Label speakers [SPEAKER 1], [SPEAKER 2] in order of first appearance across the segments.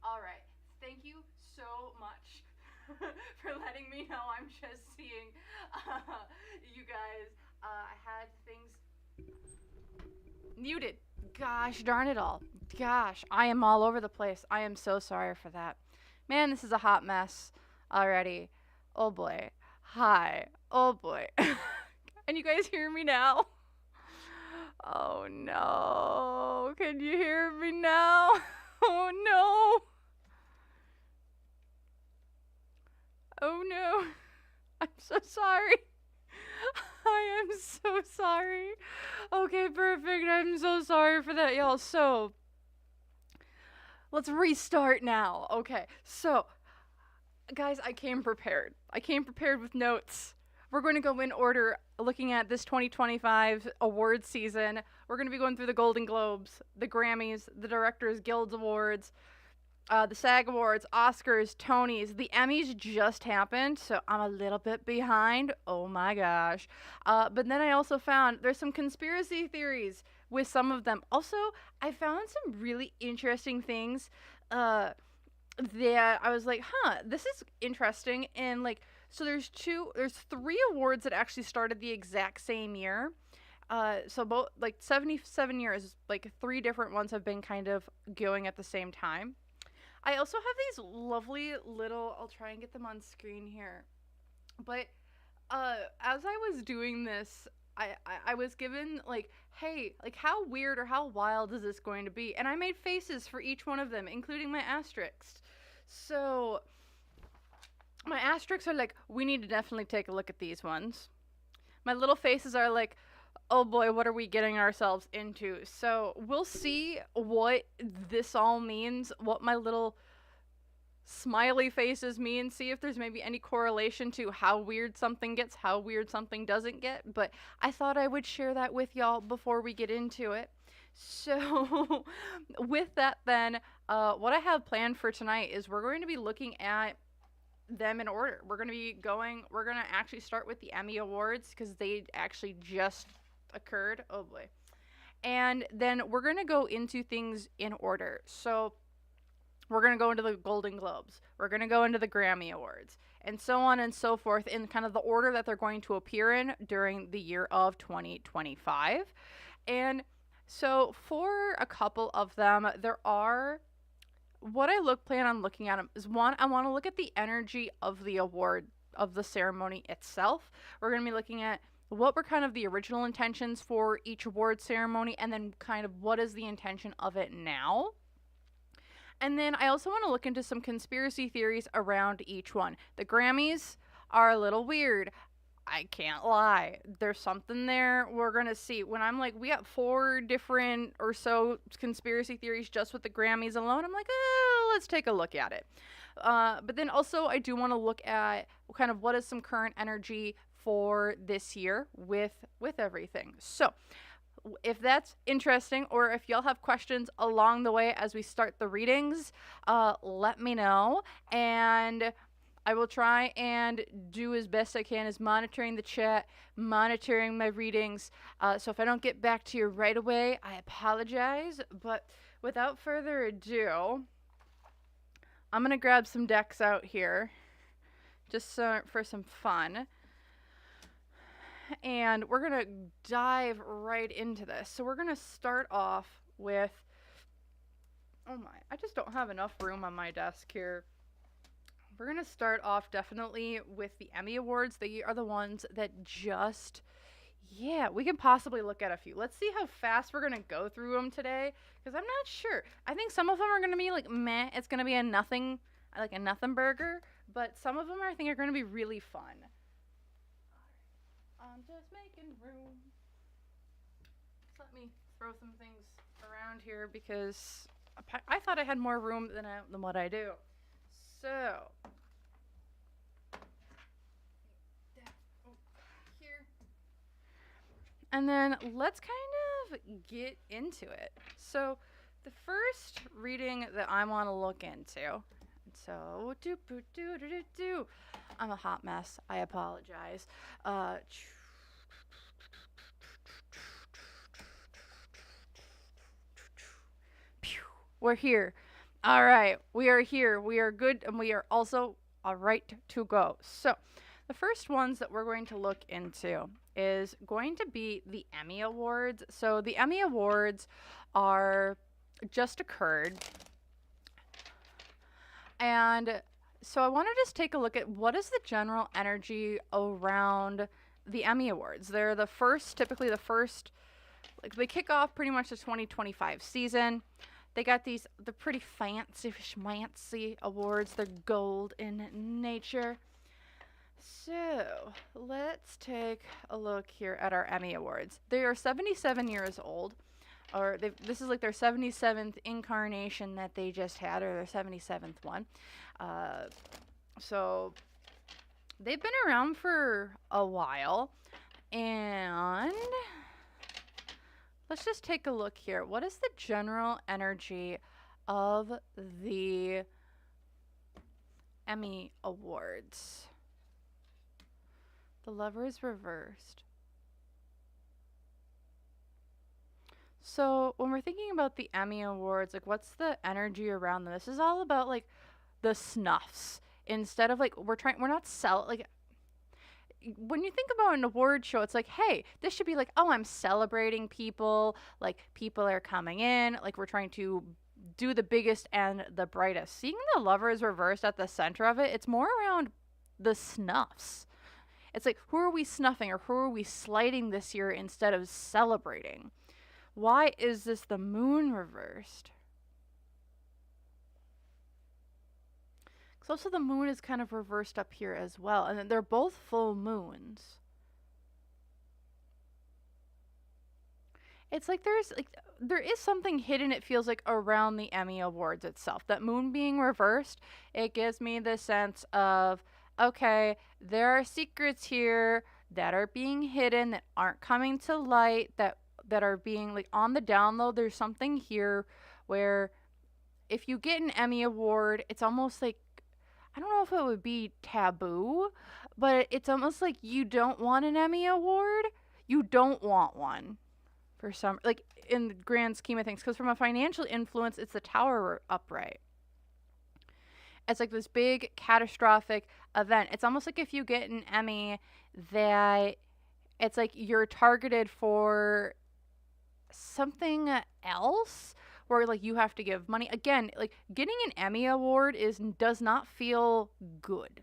[SPEAKER 1] All right. Thank you so much for letting me know. I'm just seeing you guys. I had things muted. Gosh darn it all. Gosh, I am all over the place. I am so sorry for that. Man, this is a hot mess already. Oh boy. Hi. Oh boy. Can you guys hear me now? Oh no. Can you hear me now? Oh no. Oh no. I'm so sorry. I am so sorry. Okay, perfect. I'm so sorry for that, y'all. So, let's restart now. Okay, so, guys, I came prepared. I came prepared with notes. We're going to go in order looking at this 2025 award season. We're going to be going through the Golden Globes, the Grammys, the Directors Guild Awards, the SAG Awards, Oscars, Tonys. The Emmys just happened, so I'm a little bit behind. Oh my gosh. But then I also found there's some conspiracy theories with some of them. Also, I found some really interesting things that I was like, this is interesting. And like, so there's three awards that actually started the exact same year. So both like 77 years, like three different ones have been kind of going at the same time. I also have these lovely little, I'll try and get them on screen here. But as I was doing this, I was given like, hey, like how weird or how wild is this going to be? And I made faces for each one of them, including my asterisks. So my asterisks are like, we need to definitely take a look at these ones. My little faces are like, oh boy, what are we getting ourselves into? So we'll see what this all means, what my little smiley faces mean, see if there's maybe any correlation to how weird something gets, how weird something doesn't get. But I thought I would share that with y'all before we get into it. So with that then, what I have planned for tonight is we're going to be looking at them in order. We're going to actually start with the Emmy Awards because they actually just occurred. Oh boy. And then we're going to go into things in order. So We're going to go into the Golden Globes. We're going to go into the Grammy Awards, and so on and so forth, in kind of the order that they're going to appear in during the year of 2025. And so for a couple of them, there are, what I plan on looking at them is, one, I want to look at the energy of the award, of the ceremony itself. We're going to be looking at what were kind of the original intentions for each award ceremony, and then kind of what is the intention of it now. And then I also want to look into some conspiracy theories around each one. The Grammys are a little weird. I can't lie. There's something there we're going to see. When I'm like, we got 4 different or so conspiracy theories just with the Grammys alone, I'm like, let's take a look at it. But then also I do want to look at kind of what is some current energy for this year with everything. So if that's interesting, or if y'all have questions along the way as we start the readings, let me know, and I will try and do as best I can as monitoring the chat, monitoring my readings. So if I don't get back to you right away, I apologize. But without further ado, I'm going to grab some decks out here just for some fun. And we're going to dive right into this. So we're going to start off with, oh my, I just don't have enough room on my desk here. We're going to start off definitely with the Emmy Awards. They are the ones that just, yeah, we can possibly look at a few. Let's see how fast we're going to go through them today, because I'm not sure. I think some of them are going to be like meh. It's going to be a nothing, like a nothing burger. But some of them I think are going to be really fun. I'm just making room. Just let me throw some things around here, because I thought I had more room than what I do. So, here. And then let's kind of get into it. So, the first reading that I want to look into. So, I'm a hot mess. I apologize. We're here. All right. We are here. We are good. And we are also all right to go. So the first ones that we're going to look into is going to be the Emmy Awards. So the Emmy Awards are just occurred. And so I want to just take a look at what is the general energy around the Emmy Awards. They're the first, typically the first, like they kick off pretty much the 2025 season. They got the pretty fancy awards. They're gold in nature. So let's take a look here at our Emmy Awards. They are 77 years old. Or this is like their 77th incarnation that they just had, or their 77th one. So they've been around for a while. And let's just take a look here. What is the general energy of the Emmy Awards? The Lovers reversed. So when we're thinking about the Emmy Awards, like what's the energy around them? This is all about like the snuffs. Instead of like we're not like when you think about an award show, it's like, hey, this should be like, oh, I'm celebrating people, like people are coming in, like we're trying to do the biggest and the brightest. Seeing the Lovers reversed at the center of it, it's more around the snuffs. It's like, who are we snuffing, or who are we slighting this year instead of celebrating? Why is this the Moon reversed? Because also the Moon is kind of reversed up here as well. And then they're both full moons. It's like there is something hidden, it feels like, around the Emmy Awards itself. That Moon being reversed, it gives me the sense of, okay, there are secrets here that are being hidden, that aren't coming to light, that are being like on the down low. There's something here where if you get an Emmy Award, it's almost like, I don't know if it would be taboo, but it's almost like you don't want an Emmy Award. You don't want one for some, like in the grand scheme of things, because from a financial influence, it's the Tower upright. It's like this big catastrophic event. It's almost like if you get an Emmy that it's like you're targeted for something else where like you have to give money. Again, like getting an Emmy award does not feel good.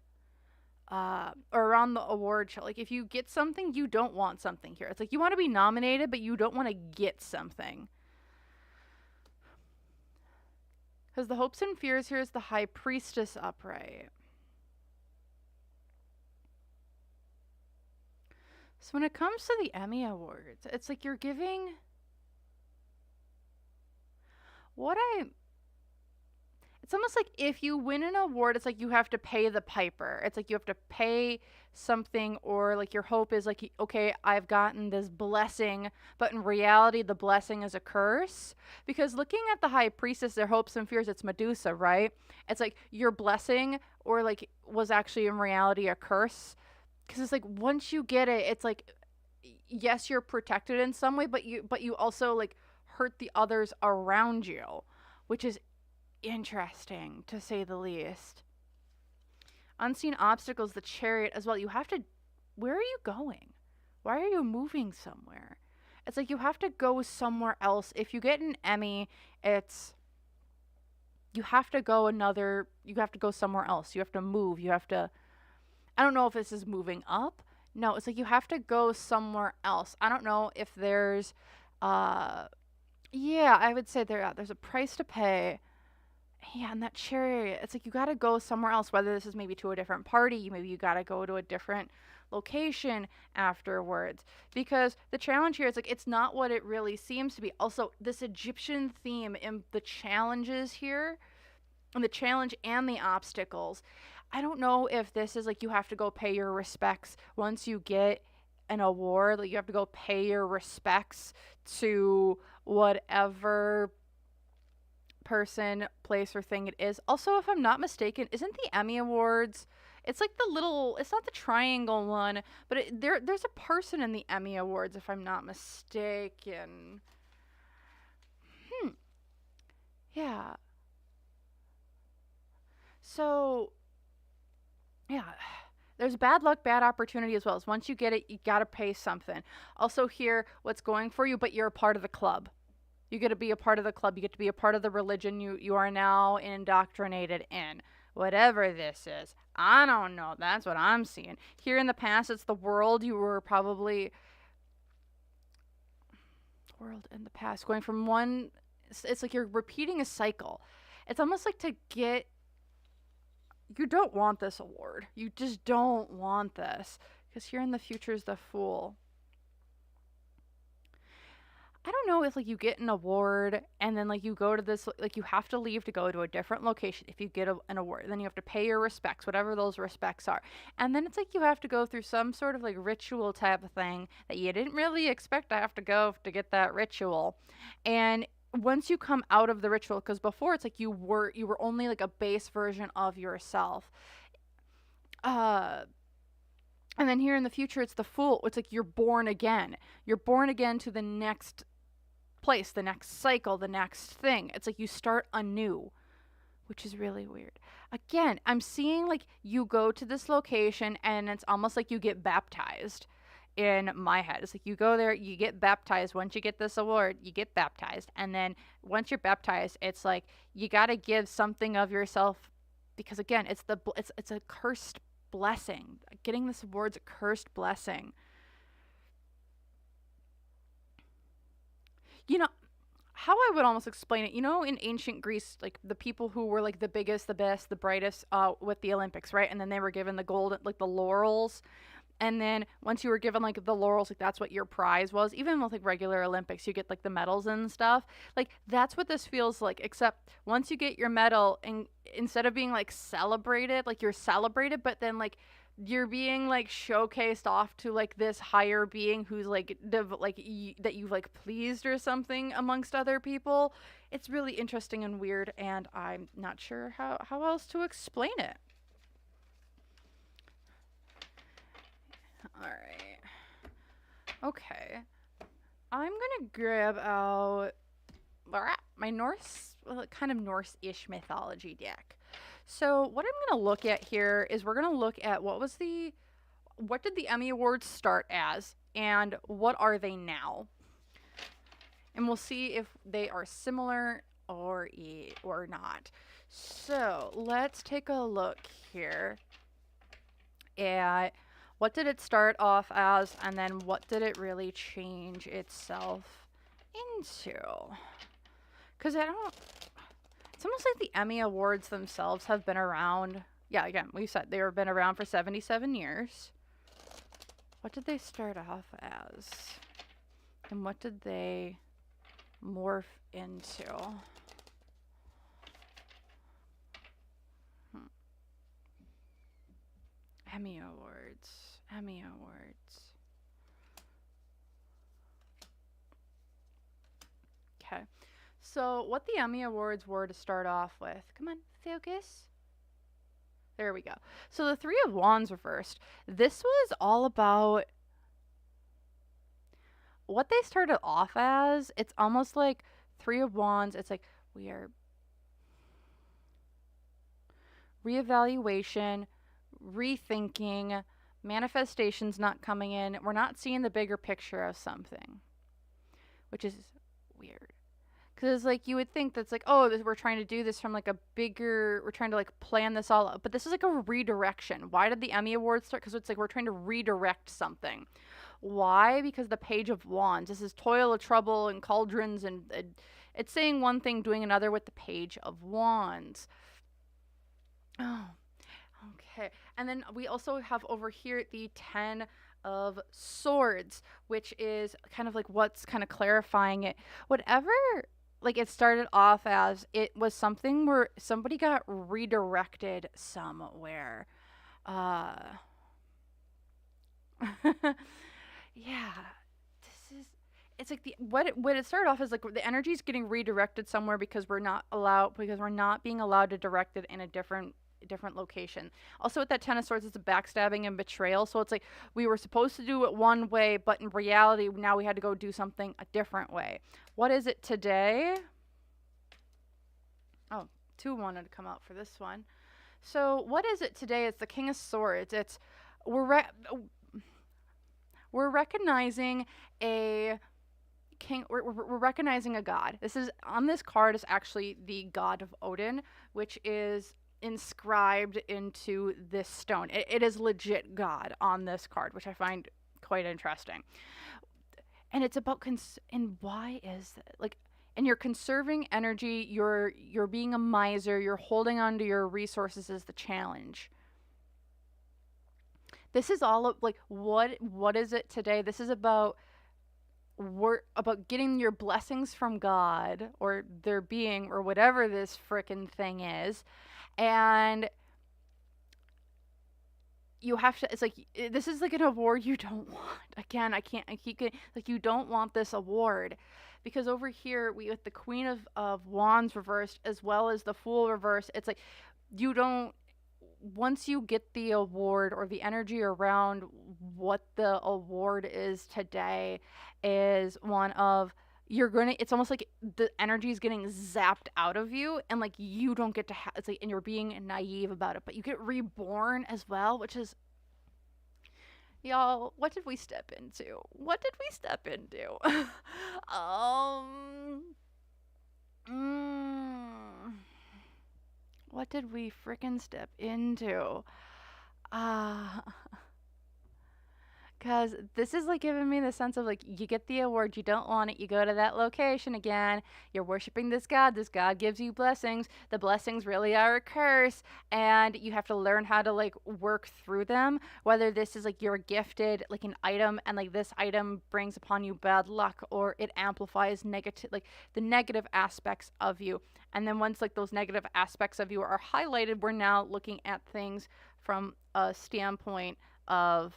[SPEAKER 1] Or around the award show. Like if you get something, you don't want something here. It's like you want to be nominated, but you don't want to get something. Because the hopes and fears here is the High Priestess upright. So when it comes to the Emmy Awards, it's like you're giving it's almost like if you win an award, it's like you have to pay the piper. It's like you have to pay something, or like your hope is like, okay, I've gotten this blessing, but in reality, the blessing is a curse. Because looking at the High Priestess, their hopes and fears, it's Medusa, right? It's like your blessing or like was actually in reality a curse. Because it's like once you get it, it's like, yes, you're protected in some way, but you also like hurt the others around you, which is interesting to say the least. Unseen obstacles, the Chariot as well. You have to, where are you going? Why are you moving somewhere? It's like you have to go somewhere else. If you get an Emmy, it's you have to go somewhere else. You have to move. You have to, I don't know if this is moving up. No, it's like you have to go somewhere else. I don't know if there's yeah, I would say there's a price to pay. Yeah, and that Chariot, it's like you got to go somewhere else, whether this is maybe to a different party, maybe you got to go to a different location afterwards. Because the challenge here is like, it's not what it really seems to be. Also, this Egyptian theme in the challenges here, and the challenge and the obstacles, I don't know if this is like you have to go pay your respects once you get an award. Like you have to go pay your respects to whatever person, place, or thing it is. Also, if I'm not mistaken, isn't the Emmy Awards, it's like it's not the triangle one, but there's a person in the Emmy Awards, if I'm not mistaken. Yeah. So, yeah. There's bad luck, bad opportunity as well. As once you get it, you gotta pay something. Also here, what's going for you, but you're a part of the club. You get to be a part of the club. You get to be a part of the religion you are now indoctrinated in. Whatever this is. I don't know. That's what I'm seeing. Here in the past, it's the world. You were probably... World in the past. Going from one... It's like you're repeating a cycle. It's almost like to get... You don't want this award. You just don't want this. Because here in the future is the Fool. I don't know if like you get an award and then like you go to this, like you have to leave to go to a different location if you get an award. Then you have to pay your respects, whatever those respects are. And then it's like you have to go through some sort of like ritual type of thing that you didn't really expect to have to go to get that ritual. And once you come out of the ritual, because before it's like you were only like a base version of yourself. And then here in the future, it's the Fool. It's like you're born again. You're born again to the next place, the next cycle, the next thing. It's like you start anew, which is really weird. Again, I'm seeing like you go to this location and it's almost like you get baptized in my head. It's like you go there, you get baptized. Once you get this award, you get baptized. And then once you're baptized, it's like you got to give something of yourself, because again, it's a cursed blessing. Getting this award's a cursed blessing. You know, how I would almost explain it, you know, in ancient Greece, like the people who were like the biggest, the best, the brightest with the Olympics, right? And then they were given the gold, like the laurels. And then once you were given like the laurels, like that's what your prize was. Even with like regular Olympics, you get like the medals and stuff. Like that's what this feels like, except once you get your medal, and instead of being like celebrated, like you're celebrated, but then like you're being like showcased off to like this higher being who's like that you've like pleased or something amongst other people. It's really interesting and weird, and I'm not sure how else to explain it. All right. Okay. I'm gonna grab out my Norse kind of Norse-ish mythology deck. So what I'm going to look at here is we're going to look at what did the Emmy Awards start as, and what are they now? And we'll see if they are similar or not. So let's take a look here at what did it start off as, and then what did it really change itself into? Because it's almost like the Emmy Awards themselves have been around. Yeah, again, we said they've been around for 77 years. What did they start off as? And what did they morph into? Emmy Awards. Emmy Awards. Okay. So what the Emmy Awards were to start off with. Come on, focus. There we go. So the Three of Wands reversed. This was all about what they started off as. It's almost like Three of Wands. It's like we are reevaluation, rethinking, manifestations not coming in. We're not seeing the bigger picture of something, which is weird. Because, like, you would think that's like, oh, we're trying to do this from, like, we're trying to, like, plan this all out. But this is, like, a redirection. Why did the Emmy Awards start? Because it's, like, we're trying to redirect something. Why? Because the Page of Wands. This is toil of trouble and cauldrons. And it's saying one thing, doing another with the Page of Wands. Oh, okay. And then we also have over here the 10 of Swords, which is kind of, like, what's kind of clarifying it. Whatever... like, it started off as it was something where somebody got redirected somewhere. Yeah, it's like what it started off as, like, the energy is getting redirected somewhere because we're not being allowed to direct it in a different location. Also, with that 10 of Swords, it's a backstabbing and betrayal. So it's like we were supposed to do it one way, but in reality, now we had to go do something a different way. What is it today? Oh, 2 wanted to come out for this one. So what is it today? It's the King of Swords. It's we're recognizing a king. We're recognizing a god. This is on this card is actually the god of Odin, which is inscribed into this stone. It is legit God on this card, which I find quite interesting. And it's about and why is that? Like, and you're conserving energy, you're being a miser, you're holding on to your resources is the challenge. This is all like what is it today? This is about getting your blessings from God or their being or whatever this frickin' thing is. And you have to, it's like, this is like an award you don't want. Again, I keep getting, like, you don't want this award. Because over here, with the Queen of Wands reversed, as well as the Fool reversed, it's like, you don't, once you get the award or the energy around what the award is today is one of, it's almost like the energy is getting zapped out of you, and like you don't get to it's like, and you're being naive about it, but you get reborn as well, which is, y'all, what did we step into? What did we frickin' step into? Because this is like giving me the sense of like, you get the award, you don't want it, you go to that location again, you're worshiping this god gives you blessings, the blessings really are a curse, and you have to learn how to like work through them, whether this is like you're gifted like an item and like this item brings upon you bad luck, or it amplifies negative, like the negative aspects of you. And then once like those negative aspects of you are highlighted, we're now looking at things from a standpoint of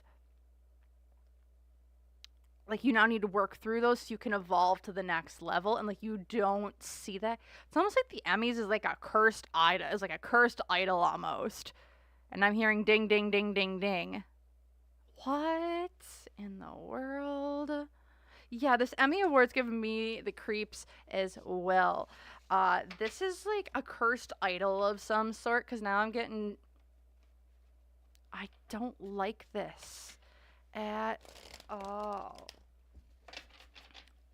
[SPEAKER 1] like, you now need to work through those so you can evolve to the next level. And like, you don't see that. It's almost like the Emmys is like a cursed idol. It's like a cursed idol almost. And I'm hearing ding, ding, ding, ding, ding. What in the world? Yeah, this Emmy Award's giving me the creeps as well. This is like a cursed idol of some sort, because now I'm getting... I don't like this at all.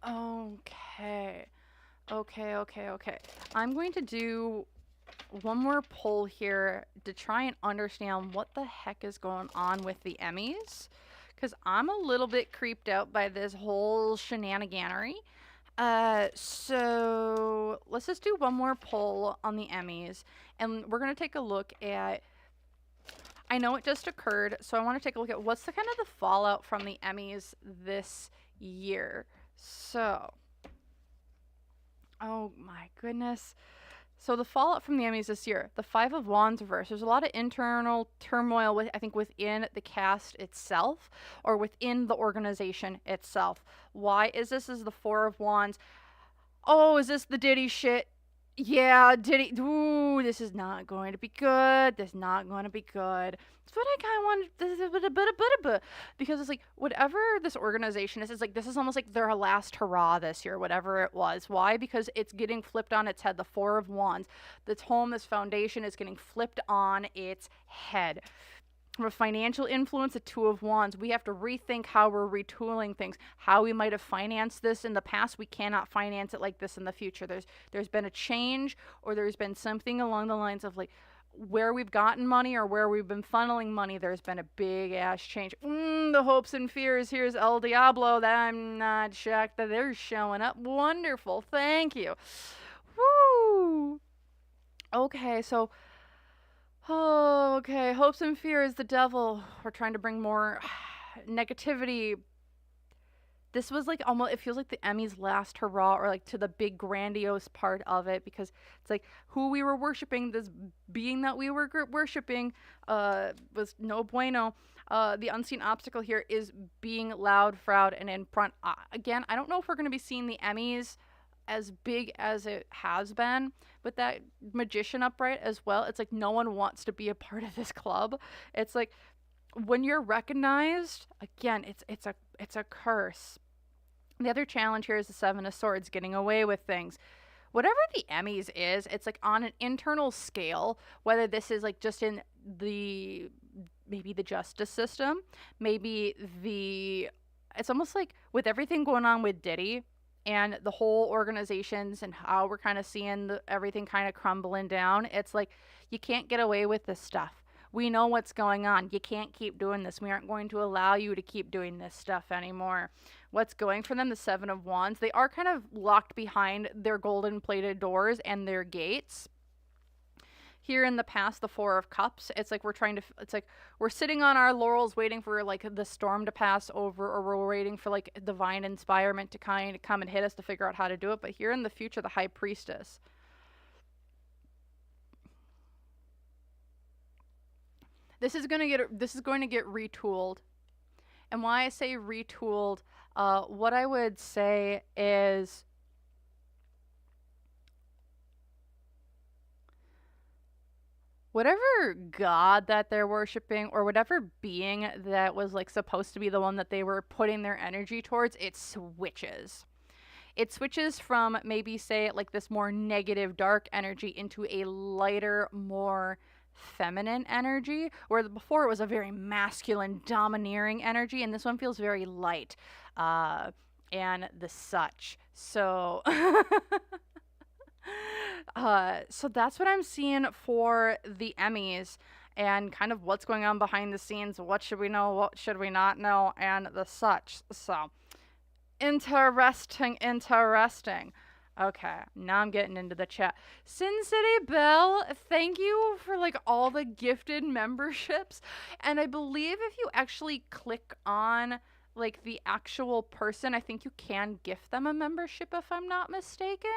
[SPEAKER 1] Okay. Okay. I'm going to do one more poll here to try and understand what the heck is going on with the Emmys, because I'm a little bit creeped out by this whole shenaniganery. So let's just do one more poll on the Emmys, and we're going to take a look at... I know it just occurred, so I want to take a look at what's the kind of the fallout from the Emmys this year. So, oh my goodness. So the fallout from the Emmys this year, the Five of Wands reverse. There's a lot of internal turmoil with, I think, within the cast itself or within the organization itself. Why is this? Is the Four of Wands? Oh, is this the Diddy shit? Yeah, Diddy. Ooh, this is not going to be good. This is not going to be good. That's what I kind of wanted. Because it's like, whatever this organization is, it's like, this is almost like their last hurrah this year, whatever it was. Why? Because it's getting flipped on its head. The Four of Wands. This home, this foundation is getting flipped on its head. From a financial influence, the Two of Wands, we have to rethink how we're retooling things, how we might have financed this in the past. We cannot finance it like this in the future. There's been a change, or there's been something along the lines of like where we've gotten money or where we've been funneling money. There's been a big ass change. The hopes and fears. Here's El Diablo. That I'm not shocked that they're showing up. Wonderful. Thank you. Woo. Okay, so... Oh, okay. Hopes and fears, the devil. We're trying to bring more negativity. This was like almost, it feels like the Emmys' last hurrah, or like to the big grandiose part of it, because it's like who we were worshiping, this being that we were worshiping, was no bueno. The unseen obstacle here is being loud, proud, and in front. Again, I don't know if we're going to be seeing the Emmys as big as it has been with that magician upright as well. It's like no one wants to be a part of this club. It's like when you're recognized, again, it's a curse. The other challenge here is the Seven of Swords, getting away with things. Whatever the Emmys is, it's like on an internal scale, whether this is like just in the maybe the justice system, maybe it's almost like with everything going on with Diddy and the whole organizations and how we're kind of seeing everything kind of crumbling down. It's like, you can't get away with this stuff. We know what's going on. You can't keep doing this. We aren't going to allow you to keep doing this stuff anymore. What's going for them? The Seven of Wands. They are kind of locked behind their golden plated doors and their gates. Here in the past, the Four of Cups, it's like we're sitting on our laurels waiting for like the storm to pass over, or we're waiting for like divine inspirement to kind of come and hit us to figure out how to do it. But here in the future, the High Priestess. This is going to get retooled. And why I say retooled, what I would say is, whatever god that they're worshiping, or whatever being that was like supposed to be the one that they were putting their energy towards, it switches. It switches from maybe, say, like this more negative, dark energy into a lighter, more feminine energy, where before it was a very masculine, domineering energy, and this one feels very light, and the such. So... so that's what I'm seeing for the Emmys, and kind of what's going on behind the scenes. What should we know? What should we not know? And the such. So, interesting. Okay, now I'm getting into the chat. Sin City Bell, thank you for like all the gifted memberships. And I believe if you actually click on like the actual person, I think you can gift them a membership if I'm not mistaken.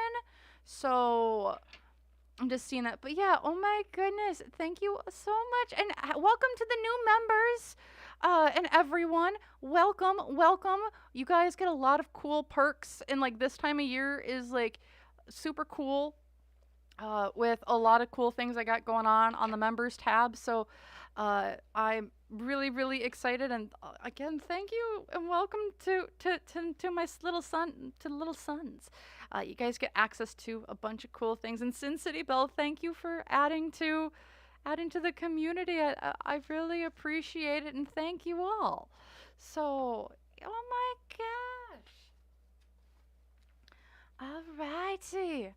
[SPEAKER 1] So I'm just seeing that. But yeah, oh my goodness. Thank you so much. And welcome to the new members. And everyone, welcome. You guys get a lot of cool perks. And like this time of year is like super cool. with a lot of cool things I got going on the members tab. So I'm really, really excited. And again, thank you and welcome to my little son, to little sons. You guys get access to a bunch of cool things. And Sin City Bell, thank you for adding to the community. I really appreciate it, and thank you all. So, oh my gosh. Alrighty.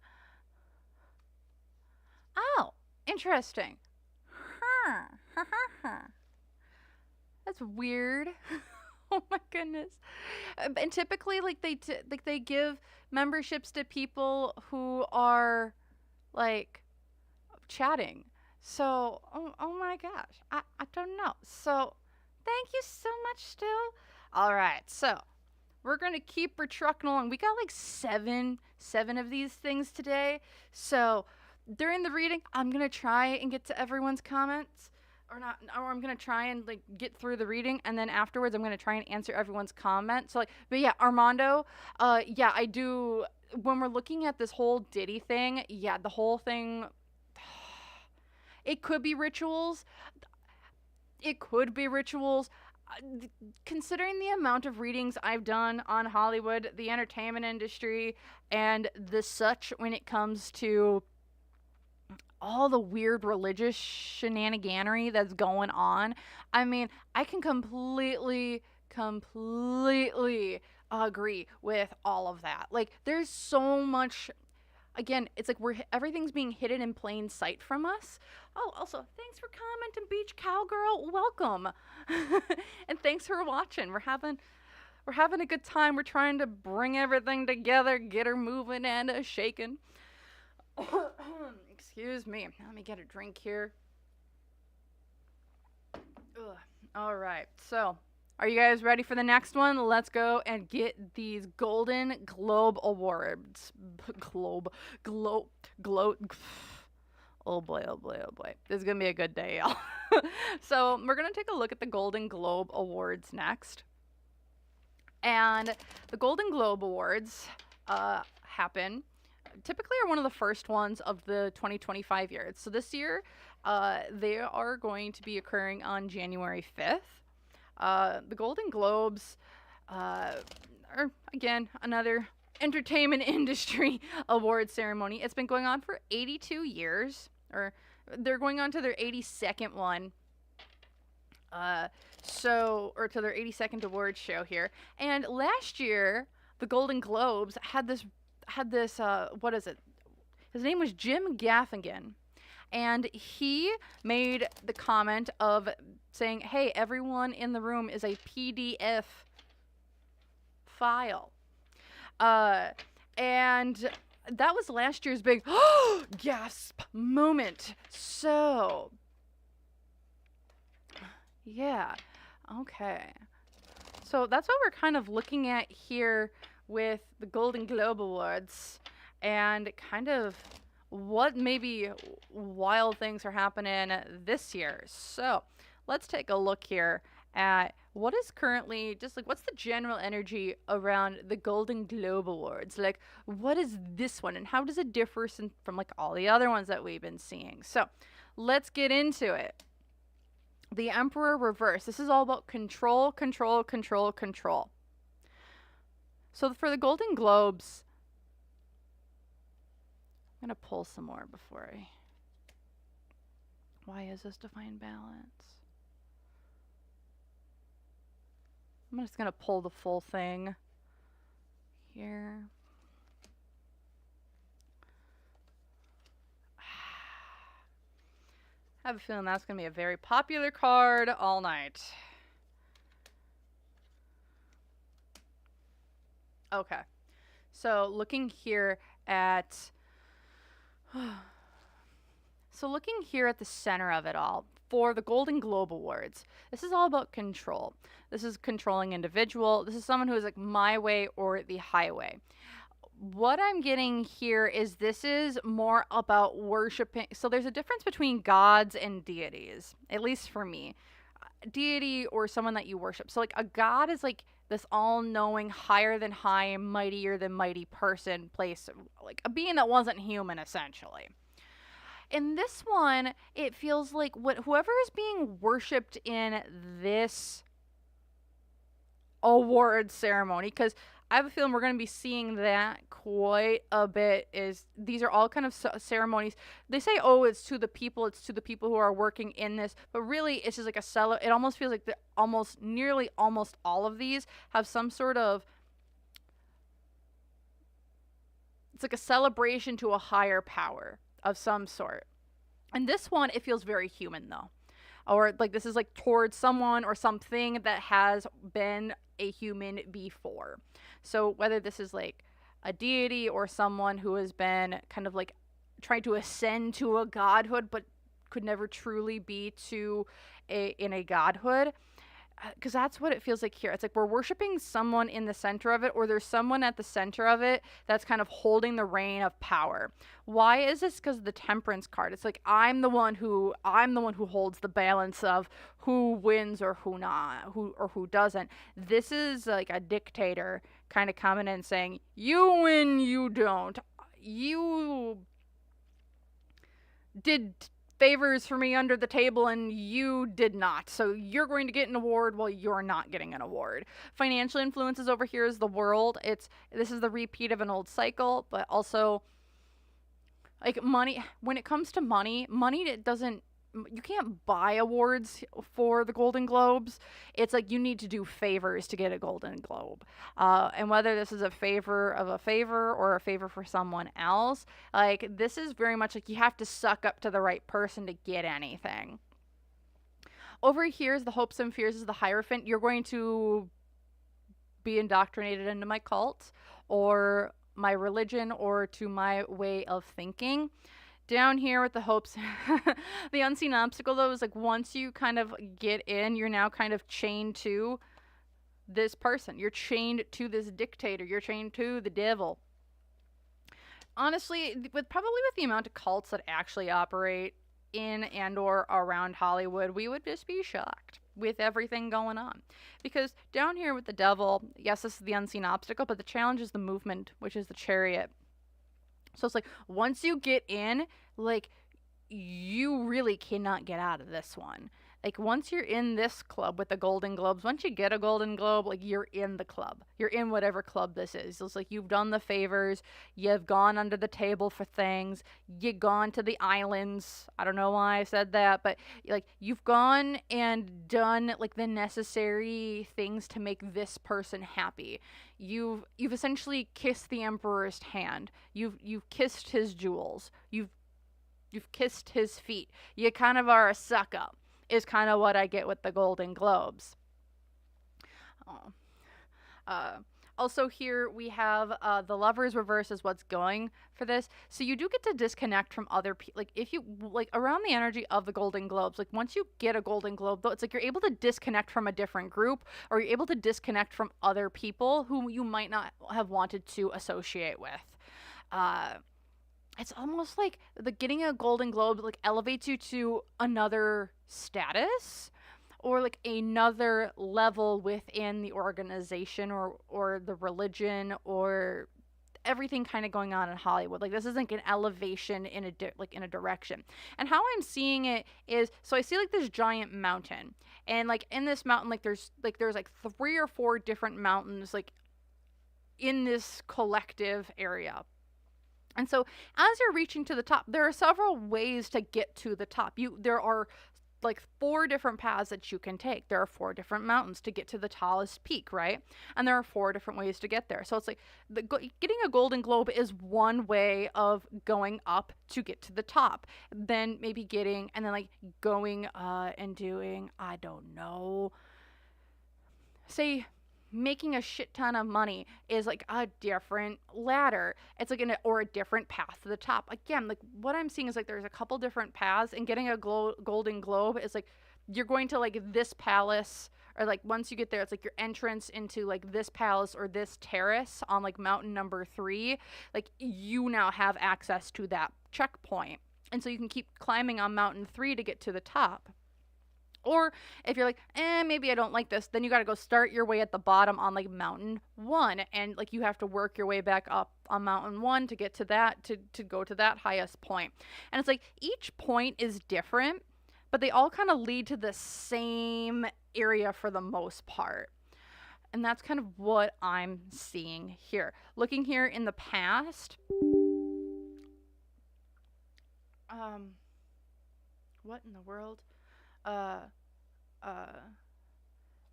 [SPEAKER 1] Oh, interesting. That's weird. Oh my goodness. And typically, like they give memberships to people who are like chatting. So, oh my gosh. I don't know. So, thank you so much still. All right. So, we're going to keep her trucking along. We got like seven of these things today. So, during the reading, I'm going to try and get to everyone's comments. Or I'm going to try and like get through the reading, and then afterwards I'm going to try and answer everyone's comments. So like, but yeah, Armando, yeah, I do, when we're looking at this whole Diddy thing, yeah, the whole thing, it could be rituals. It could be rituals. Considering the amount of readings I've done on Hollywood, the entertainment industry, and the such when it comes to all the weird religious shenaniganery that's going on, I mean, I can completely agree with all of that. Like, there's so much. Again, it's like everything's being hidden in plain sight from us. Oh, also, thanks for commenting, Beach Cowgirl. Welcome. And thanks for watching. We're having a good time. We're trying to bring everything together, get her moving and shaking. Excuse me. Let me get a drink here. Ugh. All right. So, are you guys ready for the next one? Let's go and get these Golden Globe Awards. Globe. Oh boy, oh boy, oh boy. This is going to be a good day, y'all. So, we're going to take a look at the Golden Globe Awards next. And the Golden Globe Awards happen typically are one of the first ones of the 2025 year. So this year, they are going to be occurring on January 5th. The Golden Globes are, again, another entertainment industry award ceremony. It's been going on for 82 years, or they're going on to their 82nd one. Or to their 82nd award show here. And last year, the Golden Globes had this, what is it? His name was Jim Gaffigan. And he made the comment of saying, hey, everyone in the room is a PDF file. And that was last year's big gasp moment. So, yeah, okay. So that's what we're kind of looking at here with the Golden Globe Awards, and kind of what maybe wild things are happening this year. So let's take a look here at what is currently, just like, what's the general energy around the Golden Globe Awards? Like, what is this one, and how does it differ from like all the other ones that we've been seeing? So let's get into it. The Emperor reverse. This is all about control, control, control, control. So for the Golden Globes, I'm going to pull some more before I... Why is this divine balance? I'm just going to pull the full thing here. I have a feeling that's going to be a very popular card all night. Okay. So looking here at... So looking here at the center of it all, for the Golden Globe Awards, this is all about control. This is controlling individual. This is someone who is like my way or the highway. What I'm getting here is this is more about worshiping. So there's a difference between gods and deities, at least for me. Deity or someone that you worship. So like a god is like this all-knowing, higher than high, mightier than mighty person, place, like a being that wasn't human, essentially. in this one, it feels like whoever is being worshipped in this award ceremony, because I have a feeling we're going to be seeing that quite a bit, is these are all kind of ceremonies. They say, oh, it's to the people who are working in this, but really it's just like it almost feels like almost all of these have some sort of, it's like a celebration to a higher power of some sort. And this one, it feels very human though. Or like this is like towards someone or something that has been a human before. So whether this is like a deity or someone who has been kind of like trying to ascend to a godhood but could never truly be in a godhood, because that's what it feels like here. It's like we're worshiping someone in the center of it, or there's someone at the center of it that's kind of holding the reign of power. Why is this? Because of the Temperance card. It's like I'm the one who holds the balance of who wins or who not, who doesn't. This is like a dictator kind of coming in saying, you win, you don't. You did favors for me under the table and you did not, so you're going to get an award while you're not getting an award. Financial influences over here is the World. This is the repeat of an old cycle, but also like money. When it comes to money, it doesn't, you can't buy awards for the Golden Globes. It's like you need to do favors to get a Golden Globe. And whether this is a favor or a favor for someone else, like this is very much like you have to suck up to the right person to get anything. Over here is the Hopes and Fears is the Hierophant. You're going to be indoctrinated into my cult or my religion or to my way of thinking. Down here with the Hopes, the Unseen Obstacle, though, is like once you kind of get in, you're now kind of chained to this person. You're chained to this dictator. You're chained to the devil. Honestly, with the amount of cults that actually operate in and or around Hollywood, we would just be shocked with everything going on. Because down here with the devil, yes, this is the Unseen Obstacle, but the challenge is the movement, which is the Chariot. So it's like, once you get in, like, you really cannot get out of this one. Like, once you're in this club with the Golden Globes, once you get a Golden Globe, like, you're in the club. You're in whatever club this is. So it's like, you've done the favors. You've gone under the table for things. You've gone to the islands. I don't know why I said that, but, like, you've gone and done, like, the necessary things to make this person happy. You've essentially kissed the emperor's hand. You've kissed his jewels. You've kissed his feet. You kind of are a suck up, is kind of what I get with the Golden Globes. Also here we have the Lover's Reverse is what's going for this. So you do get to disconnect from other people. Like if you, like around the energy of the Golden Globes, like once you get a Golden Globe, though, it's like you're able to disconnect from a different group, or you're able to disconnect from other people whom you might not have wanted to associate with. It's almost like getting a Golden Globe like elevates you to another status or like another level within the organization or the religion or everything kind of going on in Hollywood. Like this is like an elevation in a direction. And how I'm seeing it is, so I see like this giant mountain, and like in this mountain, like there's 3 or 4 different mountains like in this collective area. And so as you're reaching to the top, there are several ways to get to the top. There are like 4 different paths that you can take. There are 4 different mountains to get to the tallest peak, right? And there are 4 different ways to get there. So it's like getting a Golden Globe is one way of going up to get to the top. Then maybe going and doing, I don't know, say making a shit ton of money is like a different ladder. It's like or a different path to the top. Again, like what I'm seeing is like there's a couple different paths, and getting a Golden Globe is like you're going to like this palace, or like once you get there, it's like your entrance into like this palace or this terrace on like mountain number 3. Like you now have access to that checkpoint, and so you can keep climbing on mountain 3 to get to the top. Or if you're like, maybe I don't like this, then you got to go start your way at the bottom on like mountain 1. And like you have to work your way back up on mountain 1 to get to that, to go to that highest point. And it's like each point is different, but they all kind of lead to the same area for the most part. And that's kind of what I'm seeing here. Looking here in the past. What in the world?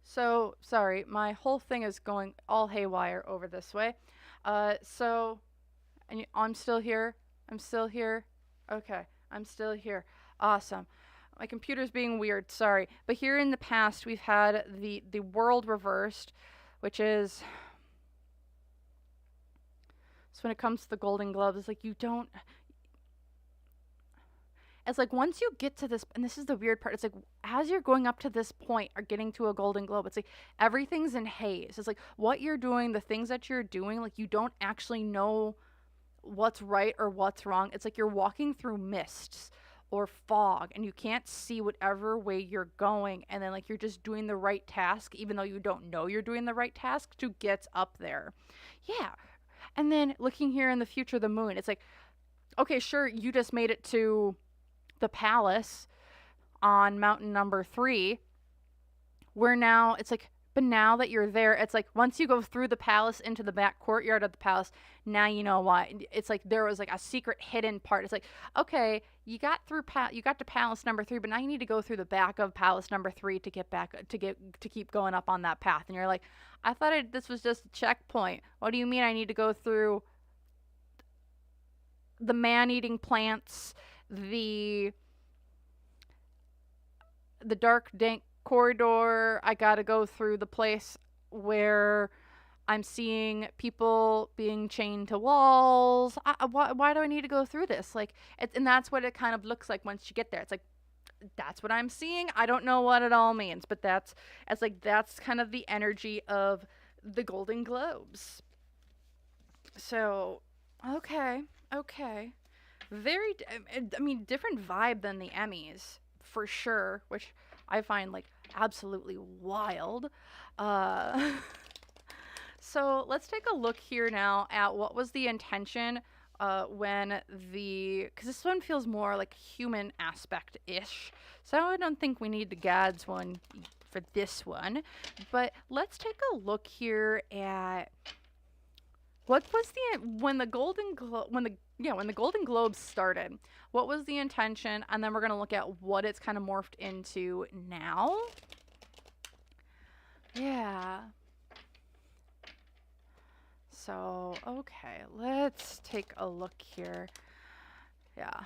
[SPEAKER 1] So sorry, my whole thing is going all haywire over this way. So, and I'm still here. I'm still here. Okay, I'm still here. Awesome. My computer's being weird. Sorry, but here in the past we've had the world reversed, which is. So when it comes to the Golden Globes, it's like you don't. It's like once you get to this, and this is the weird part, it's like as you're going up to this point or getting to a Golden Globe, it's like everything's in haze. It's like what you're doing, the things that you're doing, like you don't actually know what's right or what's wrong. It's like you're walking through mists or fog and you can't see whatever way you're going, and then like you're just doing the right task even though you don't know you're doing the right task to get up there. Yeah. And then looking here in the future, the moon, it's like, okay, sure, you just made it to the palace on mountain number 3. We're now, it's like, but now that you're there, it's like once you go through the palace into the back courtyard of the palace, now you know why. It's like there was like a secret hidden part. It's like, okay, you got to palace number 3, but now you need to go through the back of palace number 3 to get back to keep going up on that path. And you're like, I thought this was just a checkpoint. What do you mean I need to go through the man-eating plants, the dark, dank corridor? I gotta go through the place where I'm seeing people being chained to walls. Why do I need to go through this? Like, and that's what it kind of looks like once you get there. It's like, that's what I'm seeing. I don't know what it all means, but that's kind of the energy of the Golden Globes. So, okay. Very, I mean, different vibe than the Emmys, for sure, which I find, like, absolutely wild. So let's take a look here now at what was the intention when because this one feels more like human aspect-ish. So I don't think we need the gods one for this one. But let's take a look here at what was when the Golden Globes started. What was the intention? And then we're going to look at what it's kind of morphed into now. Yeah. So, okay, let's take a look here. Yeah.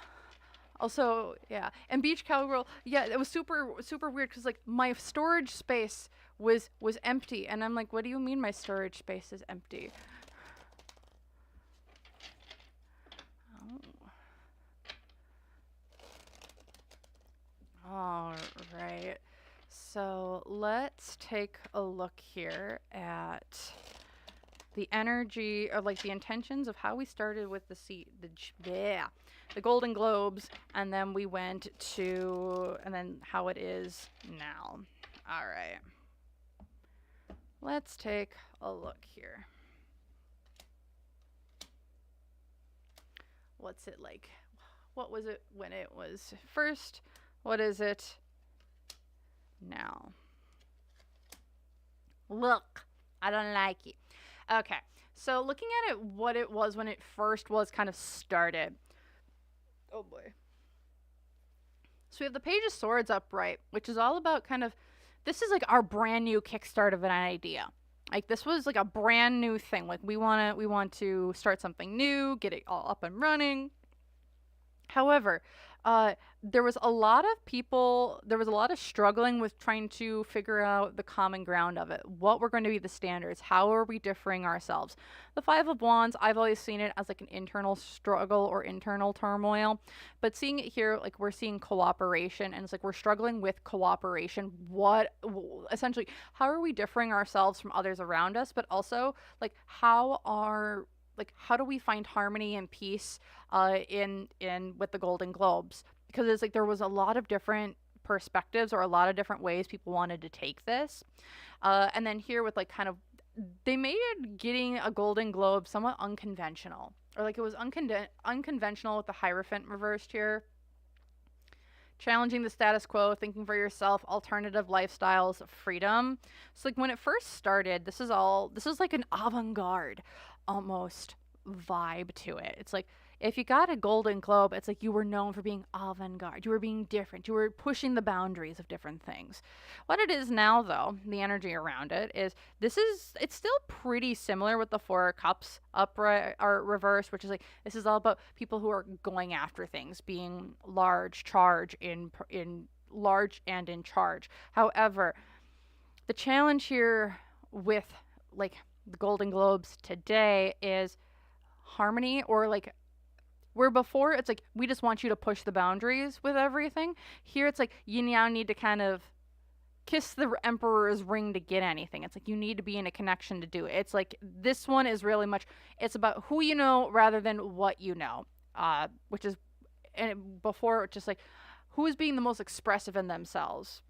[SPEAKER 1] Also, yeah, and Beach Cowgirl, yeah, it was super weird because like my storage space was empty, and I'm like, what do you mean my storage space is empty? All right, so let's take a look here at the energy, or like the intentions of how we started with the Golden Globes, and then we went to, and then how it is now. All right, let's take a look here. What's it like? What was it when it was first? What is it now? Look, I don't like it. Okay, so looking at it, what it was when it first was kind of started. Oh boy. So we have the Page of Swords upright, which is all about kind of, this is like our brand new kickstart of an idea. Like this was like a brand new thing. Like we want to start something new, get it all up and running. However, there was a lot of struggling with trying to figure out the common ground of it. What were going to be the standards? How are we differing ourselves? The Five of Wands, I've always seen it as like an internal struggle or internal turmoil. But seeing it here, like we're seeing cooperation, and it's like we're struggling with cooperation. Essentially, how are we differing ourselves from others around us? But also, like, how do we find harmony and peace in with the Golden Globes? Because it's like there was a lot of different perspectives or a lot of different ways people wanted to take this. And then here with like kind of, they made getting a Golden Globe somewhat unconventional, or like it was unconventional with the Hierophant reversed here. Challenging the status quo, thinking for yourself, alternative lifestyles, freedom. So like when it first started, this is like an avant-garde almost vibe to it. It's like if you got a Golden Globe, it's like you were known for being avant-garde. You were being different. You were pushing the boundaries of different things. What it is now, though, the energy around it is it's still pretty similar with the Four of Cups upright or reversed, which is like this is all about people who are going after things, being large large and in charge. However, the challenge here with like the Golden Globes today is harmony, or like where before it's like we just want you to push the boundaries with everything. Here it's like you now need to kind of kiss the emperor's ring to get anything. It's like you need to be in a connection to do it. It's like this one is really much, it's about who you know rather than what you know, which is, and before just like who is being the most expressive in themselves.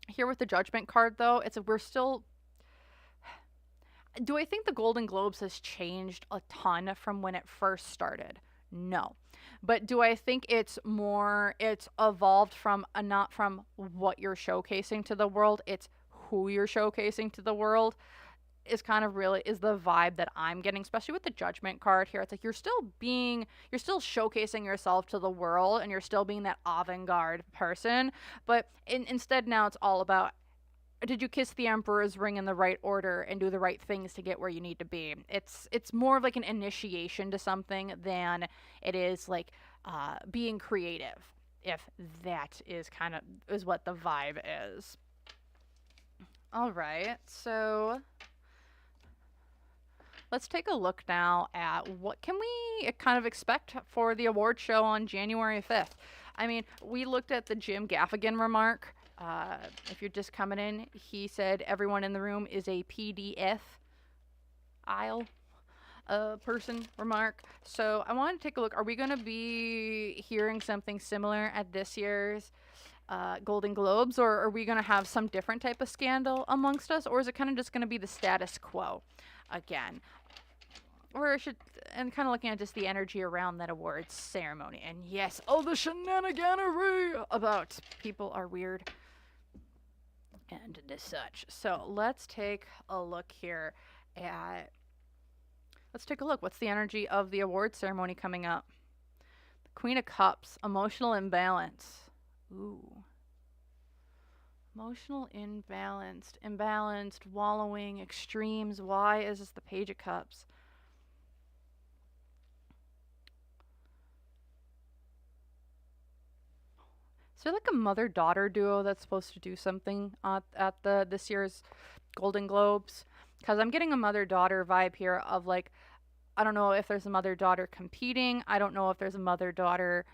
[SPEAKER 1] Here with the Judgment card, though, it's we're still, do I think the Golden Globes has changed a ton from when it first started? No. But do I think it's evolved from, not from what you're showcasing to the world, it's who you're showcasing to the world, is kind of really, is the vibe that I'm getting, especially with the Judgment card here. It's like you're still showcasing yourself to the world, and you're still being that avant-garde person, but instead now it's all about, did you kiss the emperor's ring in the right order and do the right things to get where you need to be? It's more of like an initiation to something than it is like being creative, if that is kind of is what the vibe is. All right, so let's take a look now at what can we kind of expect for the award show on January 5th. I mean, we looked at the Jim Gaffigan remark. If you're just coming in, he said everyone in the room is a PDF aisle person remark. So I want to take a look. Are we going to be hearing something similar at this year's Golden Globes, or are we going to have some different type of scandal amongst us, or is it kind of just going to be the status quo again? Or and kind of looking at just the energy around that awards ceremony. And yes, all the shenaniganery about people are weird and such. So let's take a look here at, what's the energy of the award ceremony coming up? The Queen of Cups, emotional imbalance. Ooh. Emotional imbalanced, wallowing, extremes. Why is this the Page of Cups? Is there like a mother-daughter duo that's supposed to do something at this year's Golden Globes? Because I'm getting a mother-daughter vibe here of like, I don't know if there's a mother-daughter competing. I don't know if there's a mother-daughter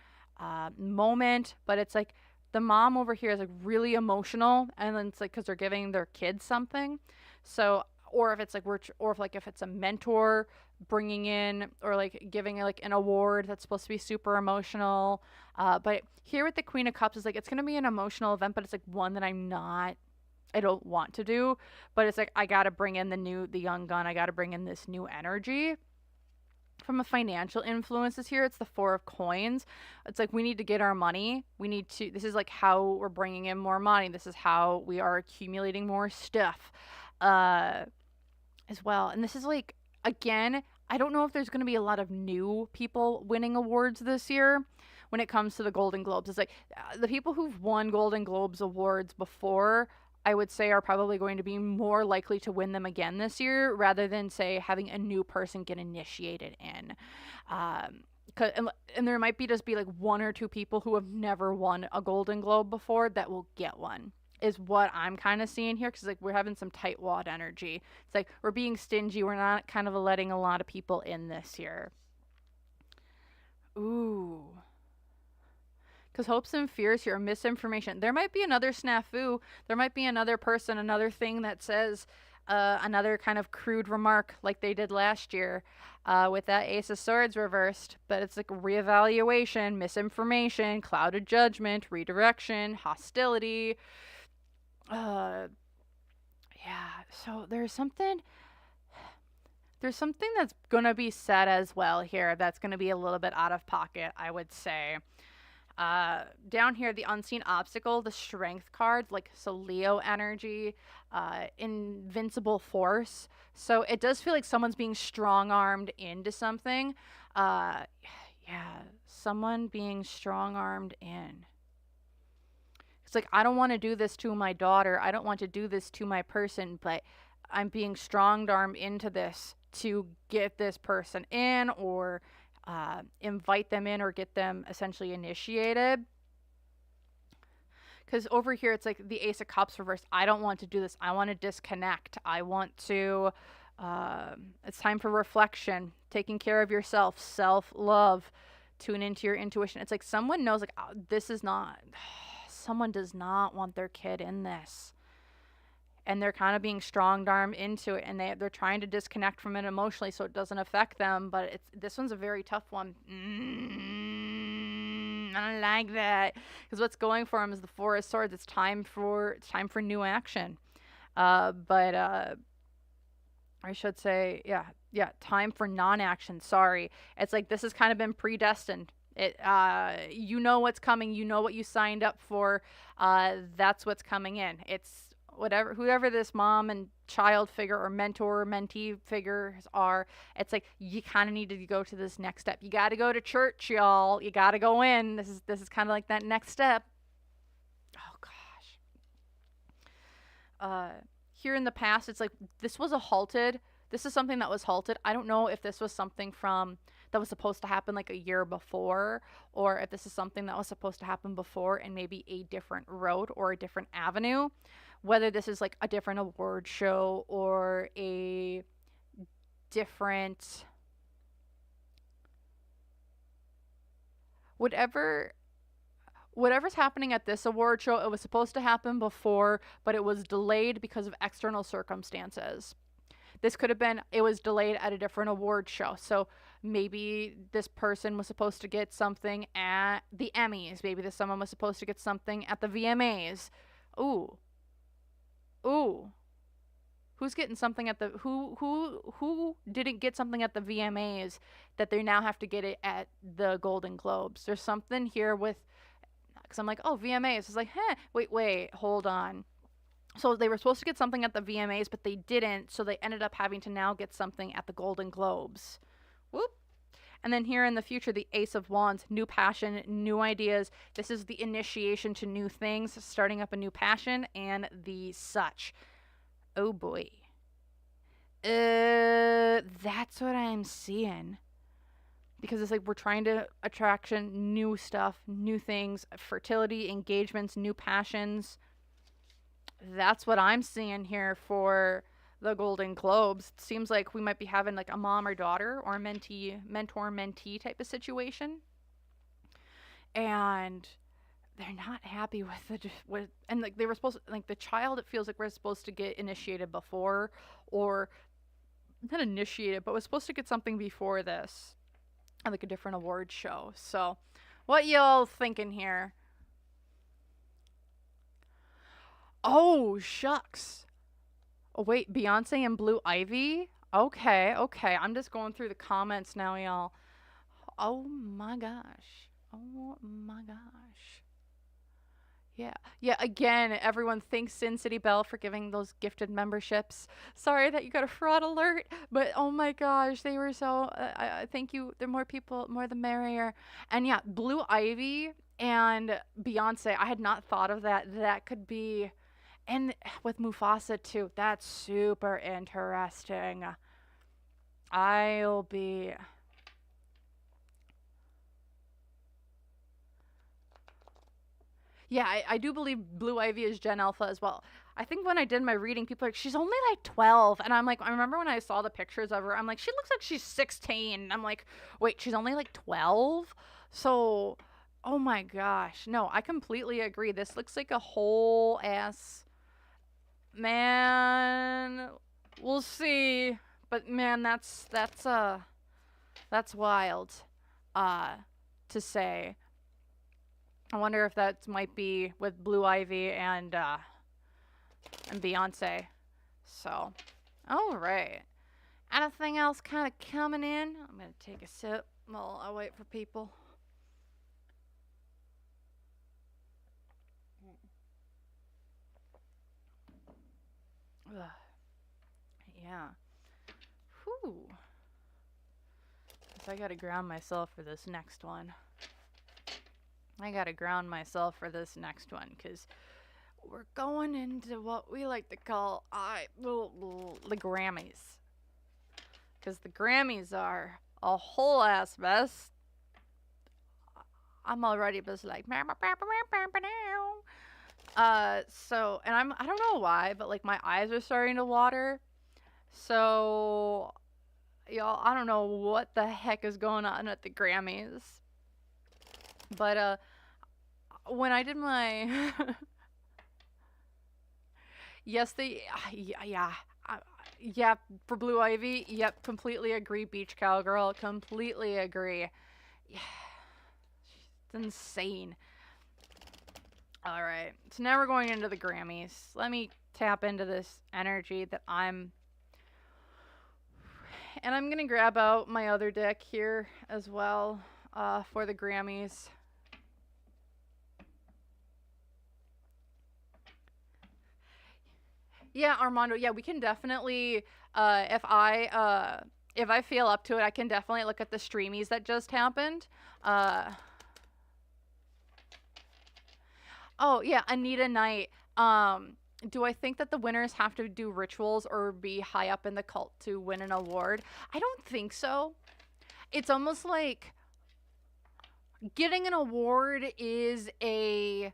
[SPEAKER 1] moment, but it's like the mom over here is like really emotional, and then it's like because they're giving their kids something. So, or if it's like if it's a mentor bringing in, or like giving like an award that's supposed to be super emotional. But here with the Queen of Cups is like it's gonna be an emotional event, but it's like one that I don't want to do. But it's like I gotta bring in the young gun. I gotta bring in this new energy. From a financial influences here, it's the Four of Coins. It's like we need to get our money. This is like how we're bringing in more money. This is how we are accumulating more stuff as well. And this is like, again, I don't know if there's going to be a lot of new people winning awards this year when it comes to the Golden Globes. It's like the people who've won Golden Globes awards before, I would say, are probably going to be more likely to win them again this year rather than, say, having a new person get initiated in. And there might just be like one or two people who have never won a Golden Globe before that will get one, is what I'm kind of seeing here, because like we're having some tightwad energy. It's like we're being stingy. We're not kind of letting a lot of people in this year. Ooh. Because hopes and fears here, misinformation. There might be another snafu. There might be another person, another thing that says Another kind of crude remark like they did last year with that Ace of Swords reversed. But it's like reevaluation, misinformation, clouded judgment, redirection, hostility. Uh, yeah, so there's something that's gonna be said as well here that's gonna be a little bit out of pocket, I would say. Down here, the unseen obstacle, the strength card, like, so Leo energy, invincible force. So it does feel like someone's being strong armed into something. Yeah, someone being strong armed in. It's like, I don't want to do this to my daughter. I don't want to do this to my person, but I'm being strong armed into this to get this person in, or invite them in, or get them essentially initiated. Because over here, it's like the Ace of Cups reversed. I don't want to do this. I want to disconnect. I want to, it's time for reflection, taking care of yourself, self-love, tune into your intuition. It's like someone knows, like, oh, this is not, someone does not want their kid in this. And they're kind of being strong-armed into it, and they're trying to disconnect from it emotionally so it doesn't affect them. But this one's a very tough one. I don't like that, because what's going for them is the Four of Swords. It's time for new action. I should say, yeah, time for non-action. Sorry, it's like this has kind of been predestined. You know what's coming. You know what you signed up for. That's what's coming in. It's whoever this mom and child figure or mentor or mentee figures are. It's like you kind of need to go to this next step. You got to go to church, y'all. You got to go in. This is kind of like that next step. Oh gosh. Here in the past, it's like this was this is something that was halted. I don't know if this was something that was supposed to happen like a year before, or if this is something that was supposed to happen before and maybe a different road or a different avenue. Whether this is like a different award show or a different whatever's happening at this award show, it was supposed to happen before, but it was delayed because of external circumstances. This could have been, it was delayed at a different award show. So maybe this person was supposed to get something at the Emmys. Maybe someone was supposed to get something at the VMAs. Ooh. Who's getting something at the who didn't get something at the VMAs that they now have to get it at the Golden Globes? There's something here with, because I'm like, oh, VMAs. It's like, wait, hold on. So they were supposed to get something at the VMAs, but they didn't, so they ended up having to now get something at the Golden Globes. Whoop. And then here in the future, the Ace of Wands, new passion, new ideas. This is the initiation to new things, starting up a new passion, and the such. Oh boy. That's what I'm seeing. Because it's like we're trying to attraction, new stuff, new things, fertility, engagements, new passions. That's what I'm seeing here for the Golden Globes. It seems like we might be having like a mom or daughter or mentor-mentee type of situation. And they're not happy with and like they were supposed to, like the child, it feels like we're supposed to get initiated before, or not initiated, but was supposed to get something before this, like a different award show. So what y'all thinking here? Oh shucks. Oh wait, Beyonce and Blue Ivy? Okay. I'm just going through the comments now, y'all. Oh my gosh. Yeah, again, everyone thanks Sin City Bell for giving those gifted memberships. Sorry that you got a fraud alert, but oh my gosh, they were so, thank you. The more people, more the merrier. And yeah, Blue Ivy and Beyonce, I had not thought of that. That could be, and with Mufasa too, that's super interesting. I'll be... Yeah, I do believe Blue Ivy is Gen Alpha as well. I think when I did my reading, people are like, she's only like 12. And I'm like, I remember when I saw the pictures of her, I'm like, she looks like she's 16. I'm like, wait, she's only like 12? So, oh my gosh. No, I completely agree. This looks like a whole ass... Man, We'll see. But man, that's wild to say. I wonder if that might be with Blue Ivy and Beyonce. So, all right. Anything else kind of coming in? I'm gonna take a sip while I wait for people. Ugh. Yeah. Whew. I gotta ground myself for this next one. Because we're going into what we like to call the Grammys. Because the Grammys are a whole ass mess. I'm already just like so, and I don't know why, but like my eyes are starting to water. So y'all, I don't know what the heck is going on at the Grammys. But when I did my yes, yeah, for Blue Ivy, yep, completely agree. Beach Cowgirl, completely agree. Yeah, it's insane. All right, so now we're going into the Grammys. Let me tap into this energy that I'm, and I'm gonna grab out my other deck here as well for the Grammys. Yeah, Armando. Yeah, we can definitely. If I feel up to it, I can definitely look at the streamies that just happened. Oh yeah, Anita Knight. Do I think that the winners have to do rituals or be high up in the cult to win an award? I don't think so. It's almost like getting an award is a,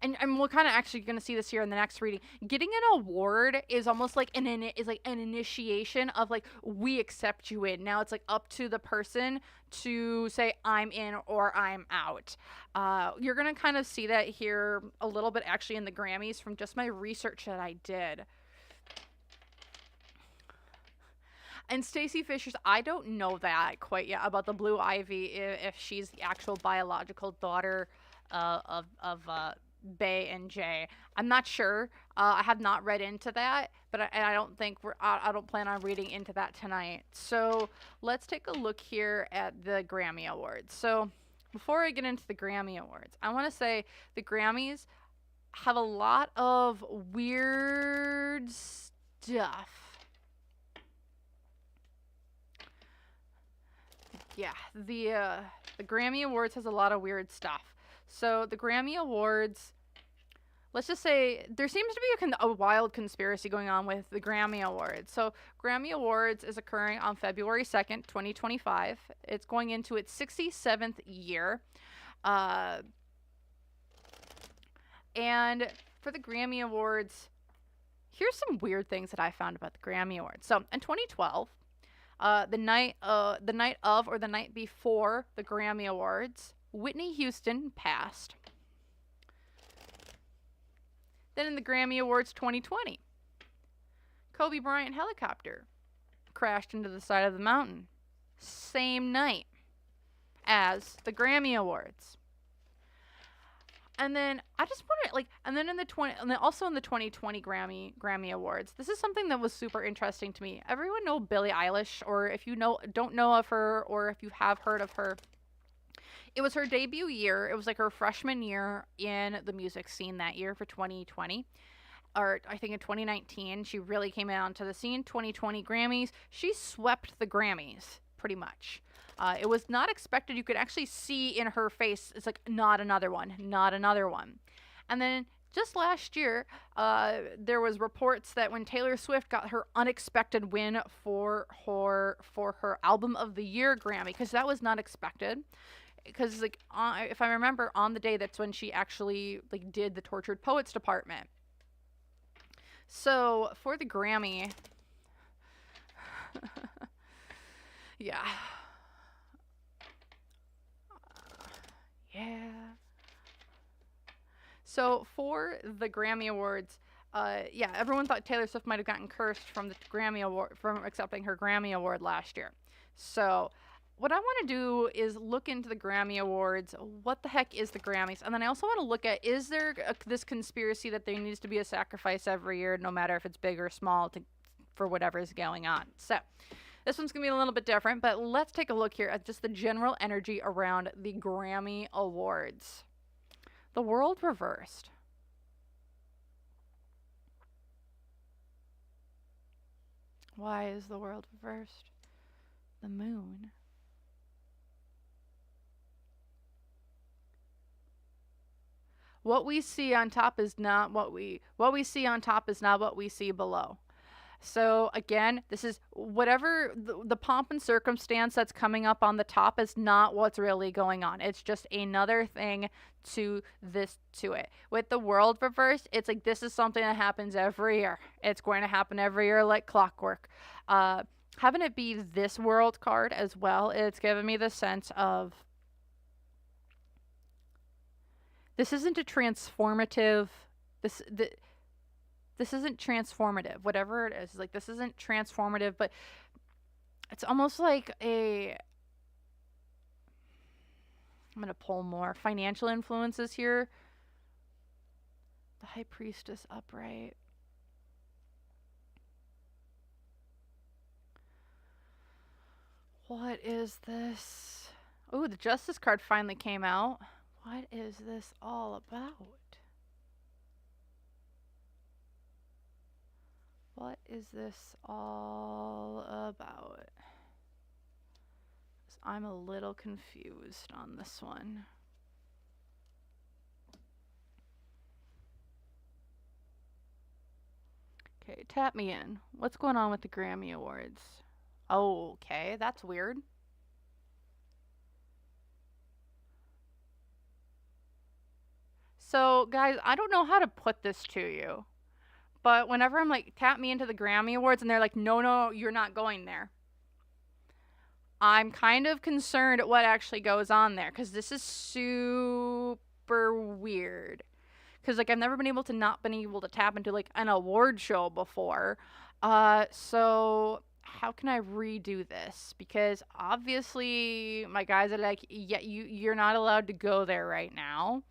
[SPEAKER 1] and we're kind of actually going to see this here in the next reading. Getting an award is almost like an initiation of like, we accept you in. Now it's like up to the person to say I'm in or I'm out. You're going to kind of see that here a little bit actually in the Grammys from just my research that I did. And Stacey Fisher's, I don't know that quite yet about the Blue Ivy, if she's the actual biological daughter of Bay and Jay. I'm not sure. I have not read into that, but I don't think I don't plan on reading into that tonight. So let's take a look here at the Grammy Awards. So before I get into the Grammy Awards, I want to say the Grammys have a lot of weird stuff. Yeah, the Grammy Awards has a lot of weird stuff. So the Grammy Awards, let's just say there seems to be a wild conspiracy going on with the Grammy Awards. So Grammy Awards is occurring on February 2nd, 2025. It's going into its 67th year. And for the Grammy Awards, here's some weird things that I found about the Grammy Awards. So in 2012, the night of or the night before the Grammy Awards, Whitney Houston passed. Then in the Grammy Awards 2020, Kobe Bryant helicopter crashed into the side of the mountain. Same night as the Grammy Awards. And then I just wonder, like, and then also in the 2020 Grammy Awards, this is something that was super interesting to me. Everyone know Billie Eilish, or if you don't know of her, or if you have heard of her, it was her debut year. It was like her freshman year in the music scene that year for 2020. Or I think in 2019, she really came out onto the scene. 2020 Grammys, she swept the Grammys, pretty much. It was not expected. You could actually see in her face, it's like, not another one, not another one. And then just last year, there was reports that when Taylor Swift got her unexpected win for her Album of the Year Grammy, because that was not expected. Because like, if I remember, on the day, that's when she actually like did the Tortured Poets department. So for the Grammy, yeah. Yeah. So for the Grammy Awards, Yeah, everyone thought Taylor Swift might have gotten cursed from the Grammy Award, from accepting her Grammy Award last year. So, what I want to do is look into the Grammy Awards. What the heck is the Grammys? And then I also want to look at, is there this conspiracy that there needs to be a sacrifice every year, no matter if it's big or small, for whatever is going on. So, this one's going to be a little bit different, but let's take a look here at just the general energy around the Grammy Awards. The world reversed. Why is the world reversed? The moon. What we see on top is not what we see on top is not what we see below. So again, this is whatever the pomp and circumstance that's coming up on the top is not what's really going on. It's just another thing to it. With the world reversed, it's like this is something that happens every year. It's going to happen every year like clockwork. Having it be this world card as well, it's given me the sense of this isn't a transformative. This isn't transformative, whatever it is. Like, this isn't transformative, but it's almost like I'm going to pull more financial influences here. The High Priestess upright. What is this? Oh, the Justice card finally came out. What is this all about? What is this all about? I'm a little confused on this one. Okay, tap me in. What's going on with the Grammy Awards? Oh, okay, that's weird. So, guys, I don't know how to put this to you. But whenever I'm like, tap me into the Grammy Awards, and they're like, no, you're not going there, I'm kind of concerned at what actually goes on there. Because this is super weird. Because, like, I've never been able to tap into, like, an award show before. So how can I redo this? Because obviously my guys are like, yeah, you're not allowed to go there right now.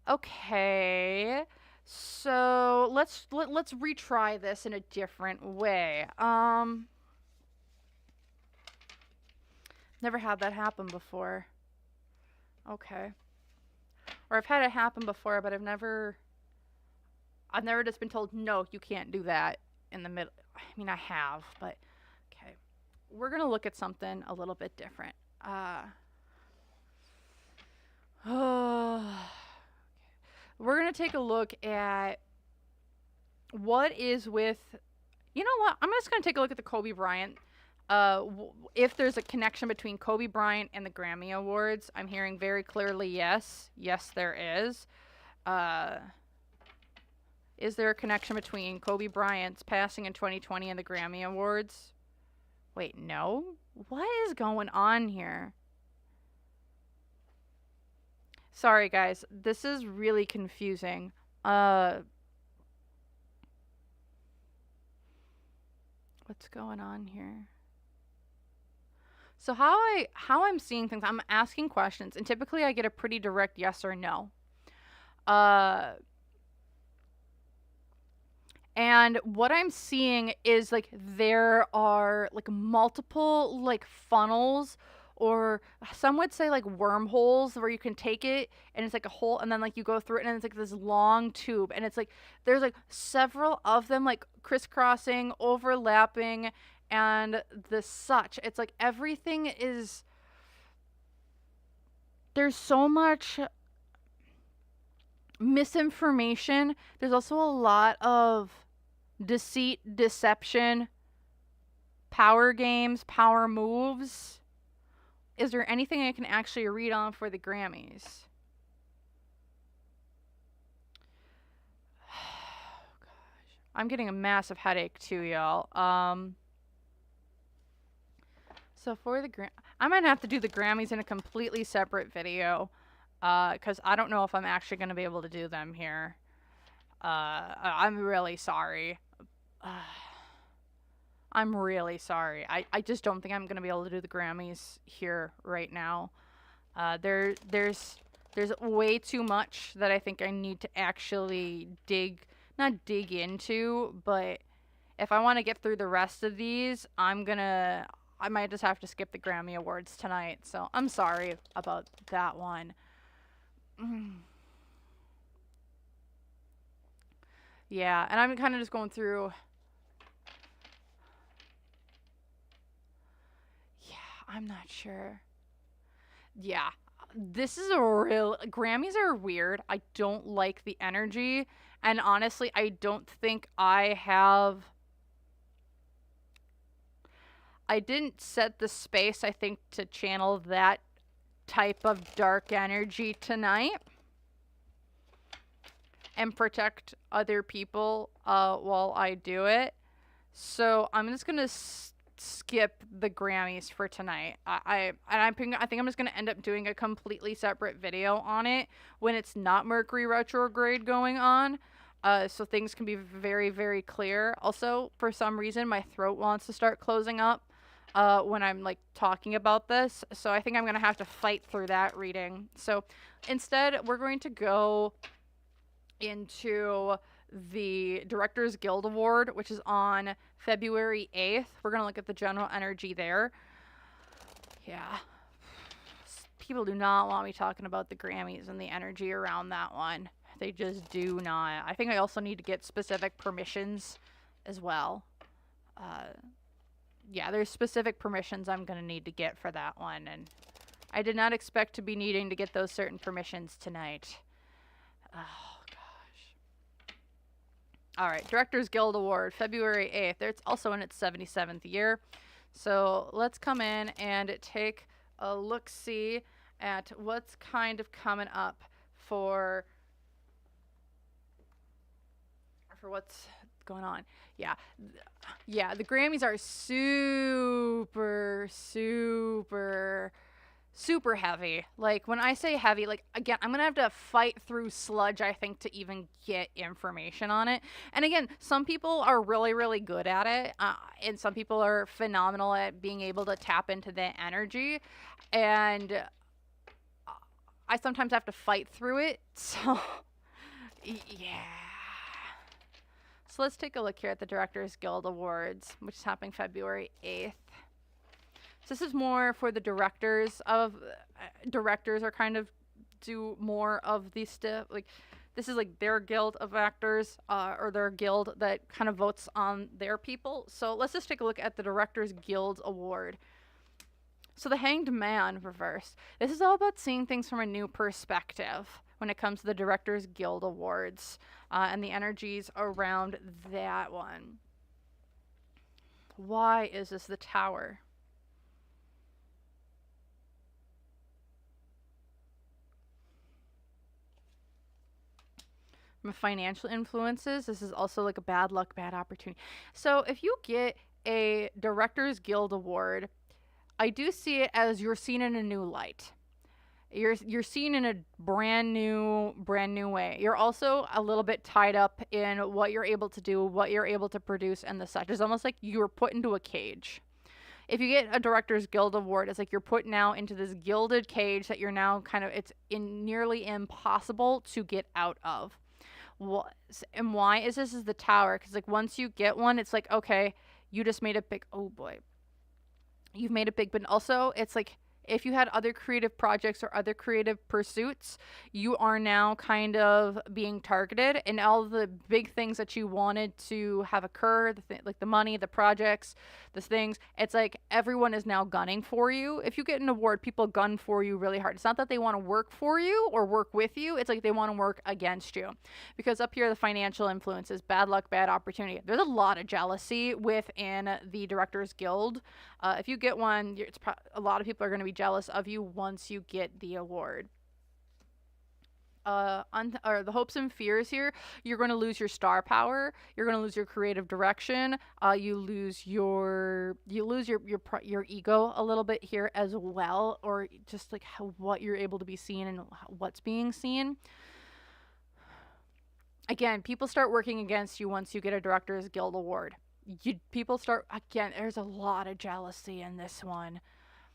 [SPEAKER 1] Okay. So let's retry this in a different way. Never had that happen before. Okay. Or I've had it happen before, but I've never just been told, no, you can't do that in the middle. I mean, I have, but okay. We're gonna look at something a little bit different. We're going to take a look at what is with, you know what? I'm just going to take a look at the Kobe Bryant. If there's a connection between Kobe Bryant and the Grammy Awards, I'm hearing very clearly yes. Yes, there is. Is there a connection between Kobe Bryant's passing in 2020 and the Grammy Awards? Wait, no? What is going on here? Sorry, guys. This is really confusing. What's going on here? So how I'm seeing things, I'm asking questions, and typically I get a pretty direct yes or no. And what I'm seeing is, like, there are, like, multiple, like, funnels, or some would say, like, wormholes, where you can take it and it's like a hole, and then, like, you go through it and it's like this long tube, and it's like there's like several of them, like, crisscrossing, overlapping, and the such. It's like everything is, there's so much misinformation. There's also a lot of deceit, deception, power games, power moves. Is there anything I can actually read on for the Grammys? Oh, gosh. I'm getting a massive headache too, y'all. So for the I might have to do the Grammys in a completely separate video. because I don't know if I'm actually going to be able to do them here. I'm really sorry. I'm really sorry. I just don't think I'm going to be able to do the Grammys here right now. There's way too much that I think I need to actually not dig into, but if I want to get through the rest of these, I might just have to skip the Grammy Awards tonight. So I'm sorry about that one. Yeah, and I'm kind of just going through. Yeah, I'm not sure. Yeah, this is a real. Grammys are weird. I don't like the energy. And honestly, I don't think I didn't set the space, I think, to channel that type of dark energy tonight and protect other people while I do it. So I'm just gonna skip the Grammys for tonight. I think I'm just gonna end up doing a completely separate video on it when it's not Mercury retrograde going on. So things can be very, very clear. Also, for some reason, my throat wants to start closing up when I'm like talking about this. So I think I'm gonna have to fight through that reading. So instead, we're going to go into the Directors Guild Award, which is on February 8th. We're going to look at the general energy there. Yeah. People do not want me talking about the Grammys and the energy around that one. They just do not. I think I also need to get specific permissions as well. Yeah, there's specific permissions I'm going to need to get for that one. And I did not expect to be needing to get those certain permissions tonight. All right, Directors Guild Award, February 8th. It's also in its 77th year. So let's come in and take a look-see at what's kind of coming up for what's going on. Yeah, the Grammys are super heavy. Like, when I say heavy, like, again, I'm gonna have to fight through sludge, I think, to even get information on it. And again, some people are really, really good at it, and some people are phenomenal at being able to tap into that energy, and I sometimes have to fight through it. So yeah. So let's take a look here at the Directors Guild Awards, which is happening February 8th. So this is more for the directors are kind of do more of these stuff. Like, this is like their guild of actors, or their guild that kind of votes on their people. So let's just take a look at the Directors Guild Award. So the Hanged Man reversed. This is all about seeing things from a new perspective when it comes to the Directors Guild Awards, and the energies around that one. Why is this the Tower? From financial influences, this is also like a bad luck, bad opportunity. So if you get a Directors Guild Award, I do see it as you're seen in a new light. You're seen in a brand new way. You're also a little bit tied up in what you're able to do, what you're able to produce, and the such. It's almost like you're put into a cage. If you get a Directors Guild Award, it's like you're put now into this gilded cage that you're now kind of, it's nearly impossible to get out of. And why is this is the Tower? Because like once you get one, it's like, okay, you just made a big, oh boy, you've made it big. But also it's like, if you had other creative projects or other creative pursuits, you are now kind of being targeted, and all the big things that you wanted to have occur, like the money, the projects, the things, it's like everyone is now gunning for you. If you get an award, people gun for you really hard. It's not that they want to work for you or work with you. It's like they want to work against you. Because up here, the financial influences, bad luck, bad opportunity. There's a lot of jealousy within the Directors Guild. If you get one, a lot of people are going to be jealous of you once you get the award. or the hopes and fears here, you're going to lose your star power. You're going to lose your creative direction. You lose your ego a little bit here as well, or just like what you're able to be seen and what's being seen. Again, people start working against you once you get a Directors Guild Award. People start, again, there's a lot of jealousy in this one.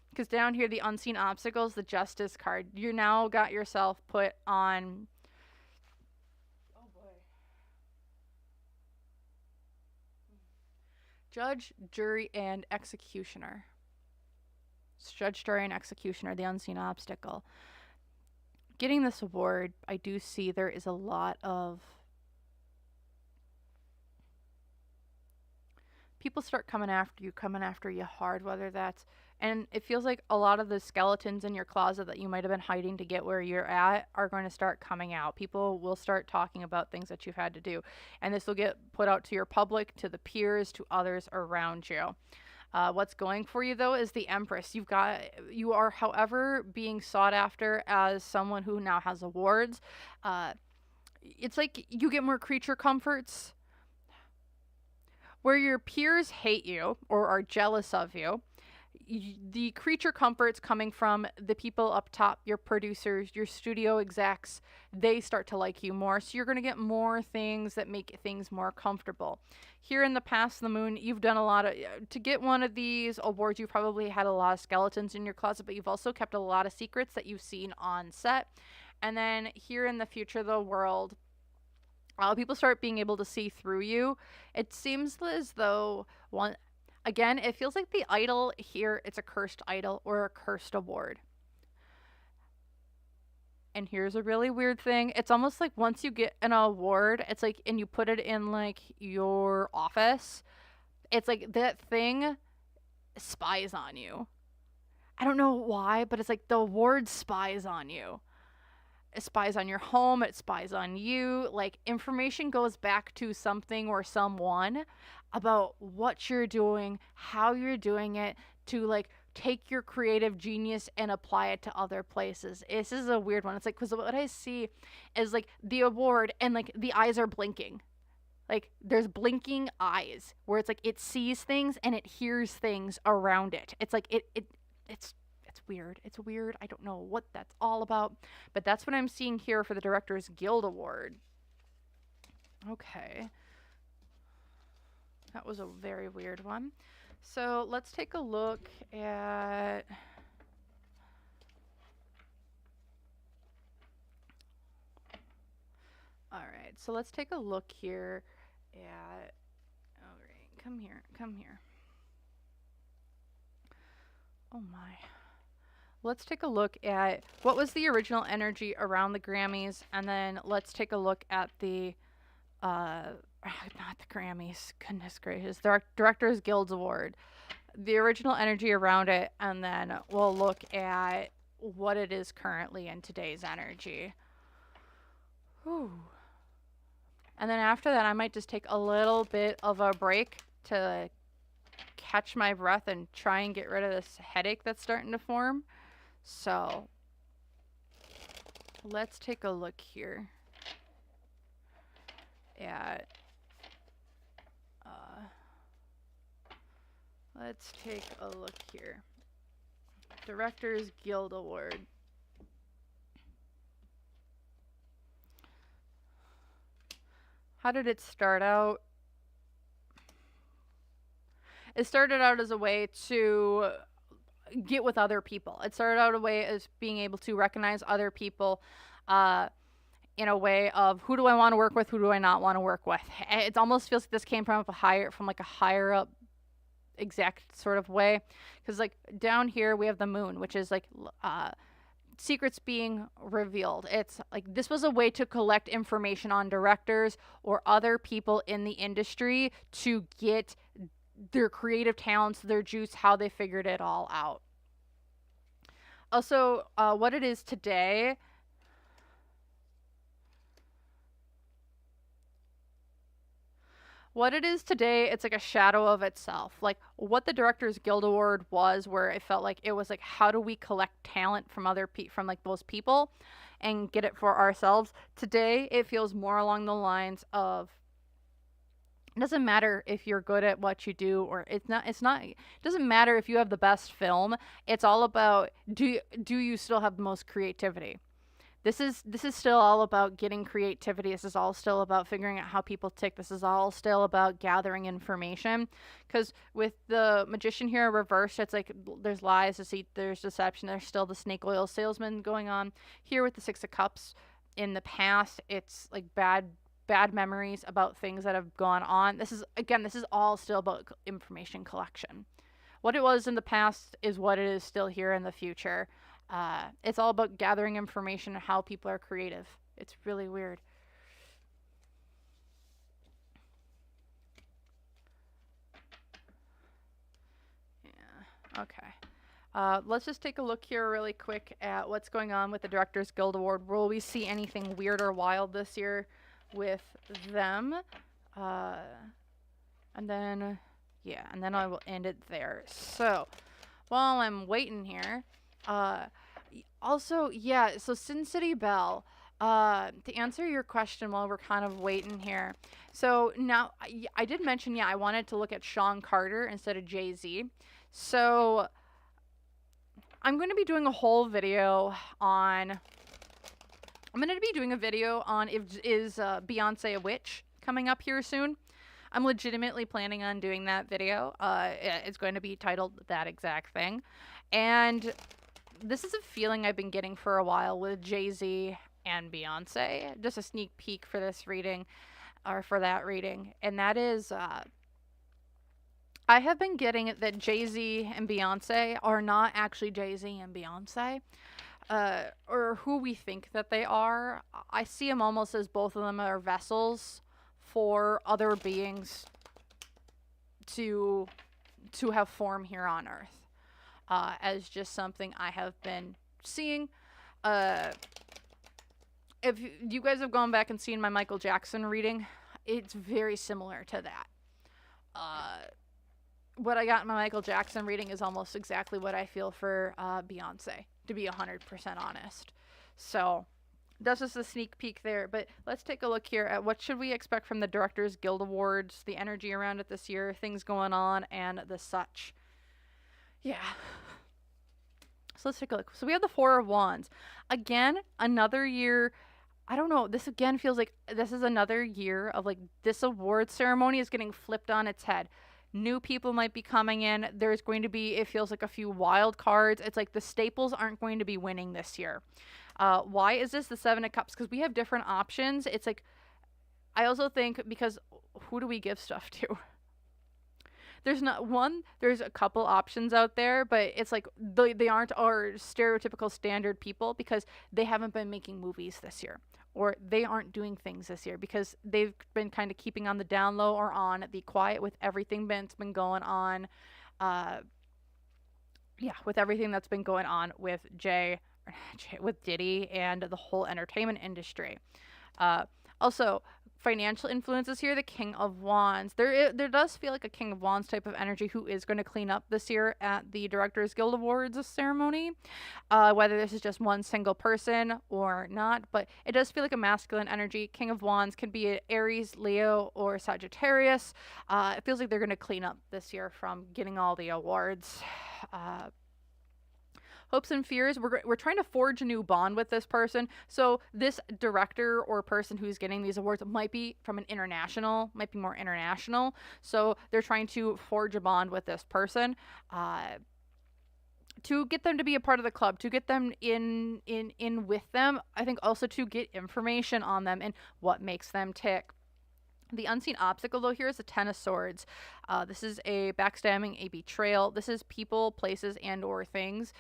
[SPEAKER 1] Because down here, the unseen obstacles, the justice card, you now got yourself put on. Oh boy. Judge, jury, and executioner. It's judge, jury, and executioner, the unseen obstacle. Getting this award, I do see there is a lot of people start coming after you hard, whether that's, and it feels like a lot of the skeletons in your closet that you might have been hiding to get where you're at are going to start coming out. People will start talking about things that you've had to do, and this will get put out to your public, to the peers, to others around you. What's going for you though is the Empress. You are, however, being sought after as someone who now has awards. It's like you get more creature comforts. Where your peers hate you or are jealous of you, the creature comforts coming from the people up top, your producers, your studio execs, they start to like you more. So you're going to get more things that make things more comfortable. Here in the past, the moon, you've done a lot of, to get one of these awards, you've probably had a lot of skeletons in your closet, but you've also kept a lot of secrets that you've seen on set. And then here in the future of the world, people start being able to see through you. It seems as though again, it feels like the idol here, it's a cursed idol or a cursed award. And here's a really weird thing. It's almost like once you get an award, it's like, and you put it in like your office, it's like that thing spies on you. I don't know why, but it's like the award spies on you. It spies on your home, it spies on you. Like, information goes back to something or someone about what you're doing, how you're doing it, to like take your creative genius and apply it to other places. This is a weird one. It's like, because what I see is like the award and like the eyes are blinking. Like there's blinking eyes where it's like it sees things and it hears things around it. It's like it's weird. It's weird. I don't know what that's all about, but that's what I'm seeing here for the Directors Guild Award. Okay. That was a very weird one. So let's take a look at... Alright, so let's take a look here at... Alright, come here, come here. Oh my. Let's take a look at what was the original energy around the Grammys, and then let's take a look at the, not the Grammys, goodness gracious, the Directors Guild Award, the original energy around it, and then we'll look at what it is currently in today's energy. Whew. And then after that, I might just take a little bit of a break to catch my breath and try and get rid of this headache that's starting to form. So let's take a look here at let's take a look here. Directors Guild Award. How did it start out? It started out as a way to get with other people. It started out a way as being able to recognize other people in a way of who do I want to work with, who do I not want to work with. It almost feels like this came from a higher up exact sort of way, because like down here we have the moon, which is like secrets being revealed. It's like this was a way to collect information on directors or other people in the industry to get their creative talents, their juice, how they figured it all out. Also, what it is today, what it is today, it's like a shadow of itself. Like what the Directors Guild Award was, where it felt like it was like, how do we collect talent from from like those people and get it for ourselves? Today, it feels more along the lines of, it doesn't matter if you're good at what you do, or it doesn't matter if you have the best film. It's all about, do you still have the most creativity? This is still all about getting creativity. This is all still about figuring out how people tick. This is all still about gathering information. Because with the Magician here reversed, it's like there's lies, deceit, there's deception. There's still the snake oil salesman going on. Here with the Six of Cups, in the past, it's like bad memories about things that have gone on. This is all still about information collection. What it was in the past is what it is still here in the future. It's all about gathering information on how people are creative. It's really weird. Yeah, okay. Let's just take a look here really quick at what's going on with the Directors Guild Award. Will we see anything weird or wild this year with them? And then I will end it there. So, while I'm waiting here, also, so Sin City Belle, to answer your question while we're kind of waiting here. So now, I did mention, I wanted to look at Sean Carter instead of Jay-Z. So I'm going to be doing a whole video on, is Beyonce a witch, coming up here soon. I'm legitimately planning on doing that video. It's going to be titled that exact thing. And this is a feeling I've been getting for a while with Jay-Z and Beyonce. Just a sneak peek for this reading, or for that reading. And that is, I have been getting that Jay-Z and Beyonce are not actually Jay-Z and Beyonce, or who we think that they are. I see them almost as both of them are vessels for other beings to have form here on Earth. As just something I have been seeing. If you guys have gone back and seen my Michael Jackson reading, it's very similar to that. What I got in my Michael Jackson reading is almost exactly what I feel for Beyonce, to be 100% honest. So that's just a sneak peek there. But let's take a look here at what should we expect from the Directors Guild Awards, the energy around it this year, things going on, and the such. Yeah. So let's take a look. So we have the Four of Wands. Again, another year. I don't know. This again feels like this is another year of like this award ceremony is getting flipped on its head. New people might be coming in. There's going to be, it feels like, a few wild cards. It's like the staples aren't going to be winning this year. Why is this the Seven of Cups? Because we have different options. It's like, I also think because who do we give stuff to? There's a couple options out there, but it's like they aren't our stereotypical standard people because they haven't been making movies this year, or they aren't doing things this year because they've been kind of keeping on the down low or on the quiet with everything that's been going on. With everything that's been going on with with Diddy and the whole entertainment industry. Also, financial influences here, the King of Wands. There does feel like a King of Wands type of energy who is going to clean up this year at the Directors Guild Awards ceremony. Whether this is just one single person or not, but it does feel like a masculine energy. King of Wands can be an Aries, Leo, or Sagittarius. It feels like they're going to clean up this year from getting all the awards. Hopes and fears, we're trying to forge a new bond with this person. So this director or person who's getting these awards might be more international. So they're trying to forge a bond with this person to get them to be a part of the club, to get them in with them. I think also to get information on them and what makes them tick. The unseen obstacle, though, here is the Ten of Swords. This is a backstabbing, a betrayal. This is people, places, and or things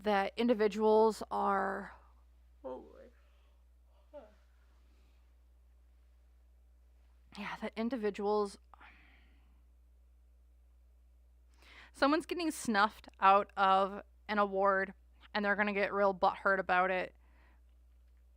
[SPEAKER 1] that individuals are... Someone's getting snuffed out of an award, and they're going to get real butthurt about it.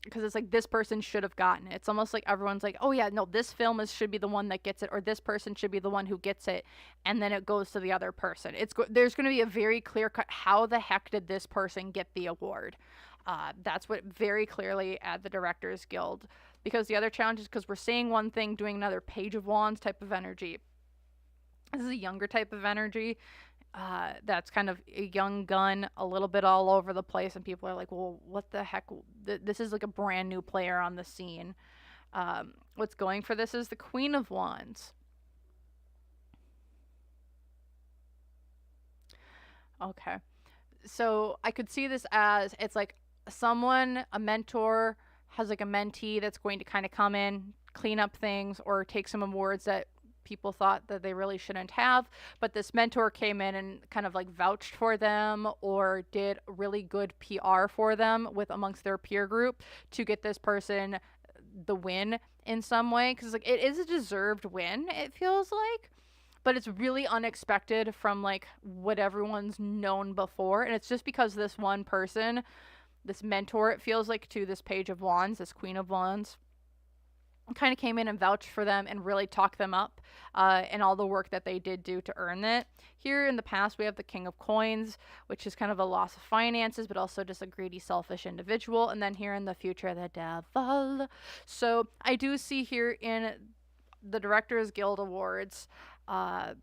[SPEAKER 1] because it's like this person should have gotten it. It's almost like everyone's like, oh yeah, no, this film should be the one that gets it, or this person should be the one who gets it, and then it goes to the other person. There's going to be a very clear cut. How the heck did this person get the award? That's what very clearly at the Directors Guild, because the other challenge is because we're saying one thing, doing another. Page of Wands type of energy. This is a younger type of energy. That's kind of a young gun, a little bit all over the place, and people are like, well, what the heck? This is like a brand new player on the scene. What's going for this is the Queen of Wands. Okay. So I could see this as it's like someone, a mentor, has like a mentee that's going to kind of come in, clean up things, or take some awards that people thought that they really shouldn't have, but this mentor came in and kind of like vouched for them or did really good PR for them with amongst their peer group to get this person the win in some way, because like it is a deserved win, it feels like, but it's really unexpected from like what everyone's known before, and it's just because this one person, this mentor, it feels like, to this Page of Wands, this Queen of Wands, kind of came in and vouched for them and really talked them up and all the work that they did do to earn it. Here in the past, we have the King of Coins, which is kind of a loss of finances, but also just a greedy, selfish individual. And then here in the future, the Devil. So I do see here in the Directors Guild Awards, it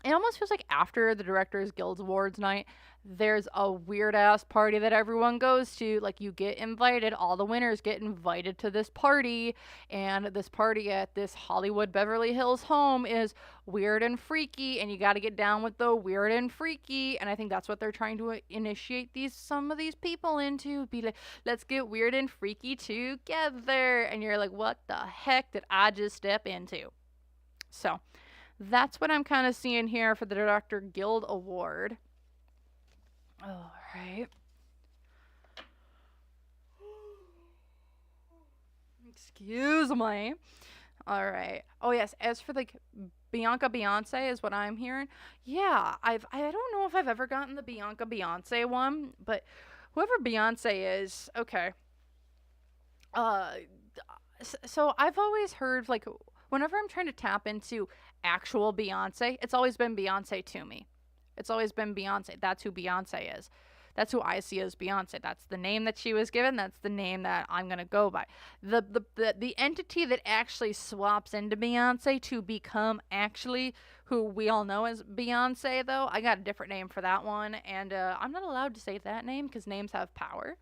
[SPEAKER 1] almost feels like after the Directors Guild Awards night, there's a weird ass party that everyone goes to. Like, you get invited, all the winners get invited to this party, and this party at this Hollywood Beverly Hills home is weird and freaky, and you got to get down with the weird and freaky. And I think that's what they're trying to initiate some of these people into. Be like, let's get weird and freaky together. And you're like, what the heck did I just step into? So that's what I'm kind of seeing here for the Director Guild Award. All right. Excuse me. All right. Oh yes. As for like Bianca Beyonce is what I'm hearing. Yeah, I don't know if I've ever gotten the Bianca Beyonce one, but whoever Beyonce is, okay. So I've always heard, like, whenever I'm trying to tap into actual Beyonce, it's always been Beyonce to me. It's always been Beyonce. That's who Beyonce is. That's who I see as Beyonce. That's the name that she was given. That's the name that I'm going to go by. The entity that actually swaps into Beyonce to become actually who we all know as Beyonce, though, I got a different name for that one. And I'm not allowed to say that name because names have power.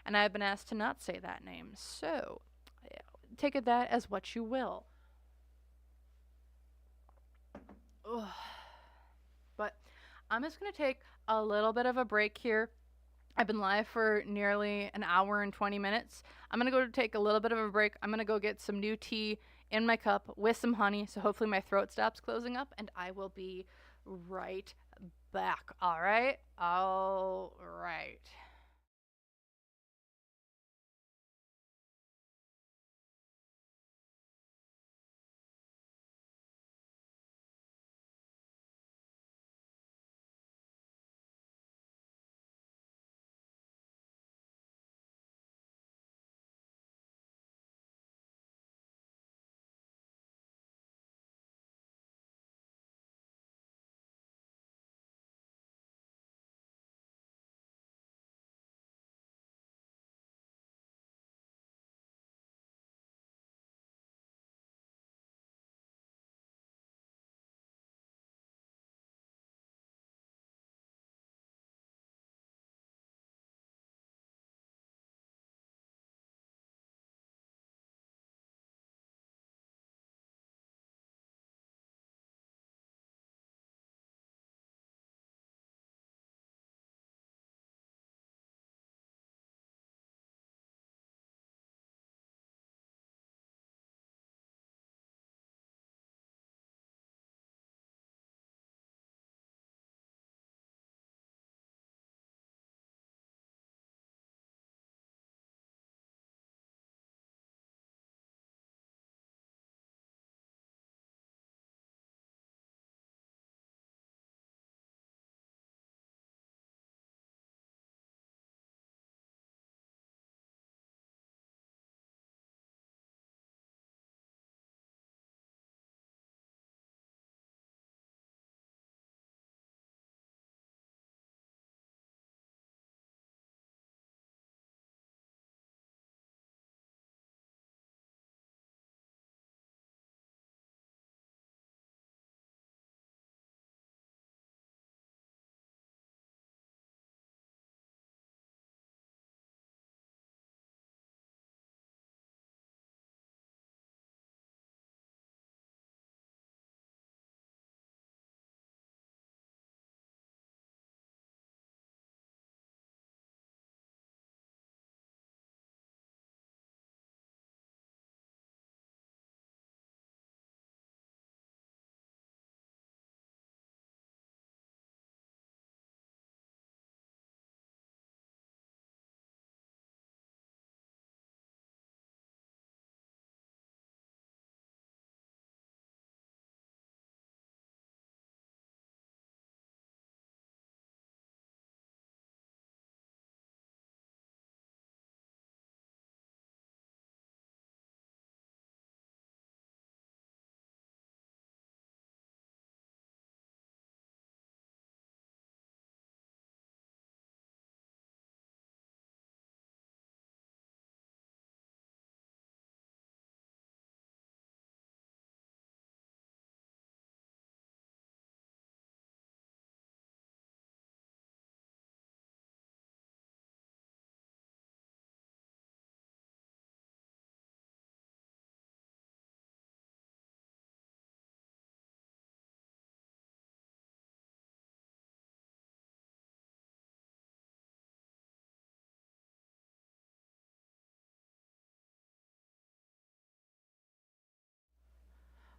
[SPEAKER 1] And I've been asked to not say that name. So take it that as what you will. Ugh. But I'm just going to take a little bit of a break here. I've been live for nearly an hour and 20 minutes. I'm going to go take a little bit of a break. I'm going to go get some new tea in my cup with some honey, so hopefully my throat stops closing up, and I will be right back. All right? All right.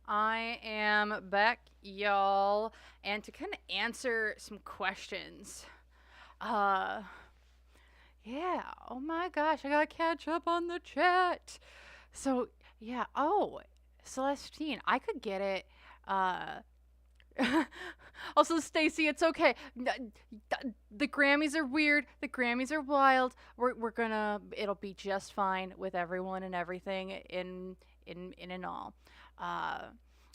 [SPEAKER 1] I am back, y'all, and to kind of answer some questions. Uh, yeah, oh my gosh, I gotta catch up on the chat. So, yeah, oh, Celestine, I could get it. Uh, also, Stacy, it's okay. The Grammys are weird. The Grammys are wild. We're gonna. It'll be just fine with everyone and everything in and all. Uh,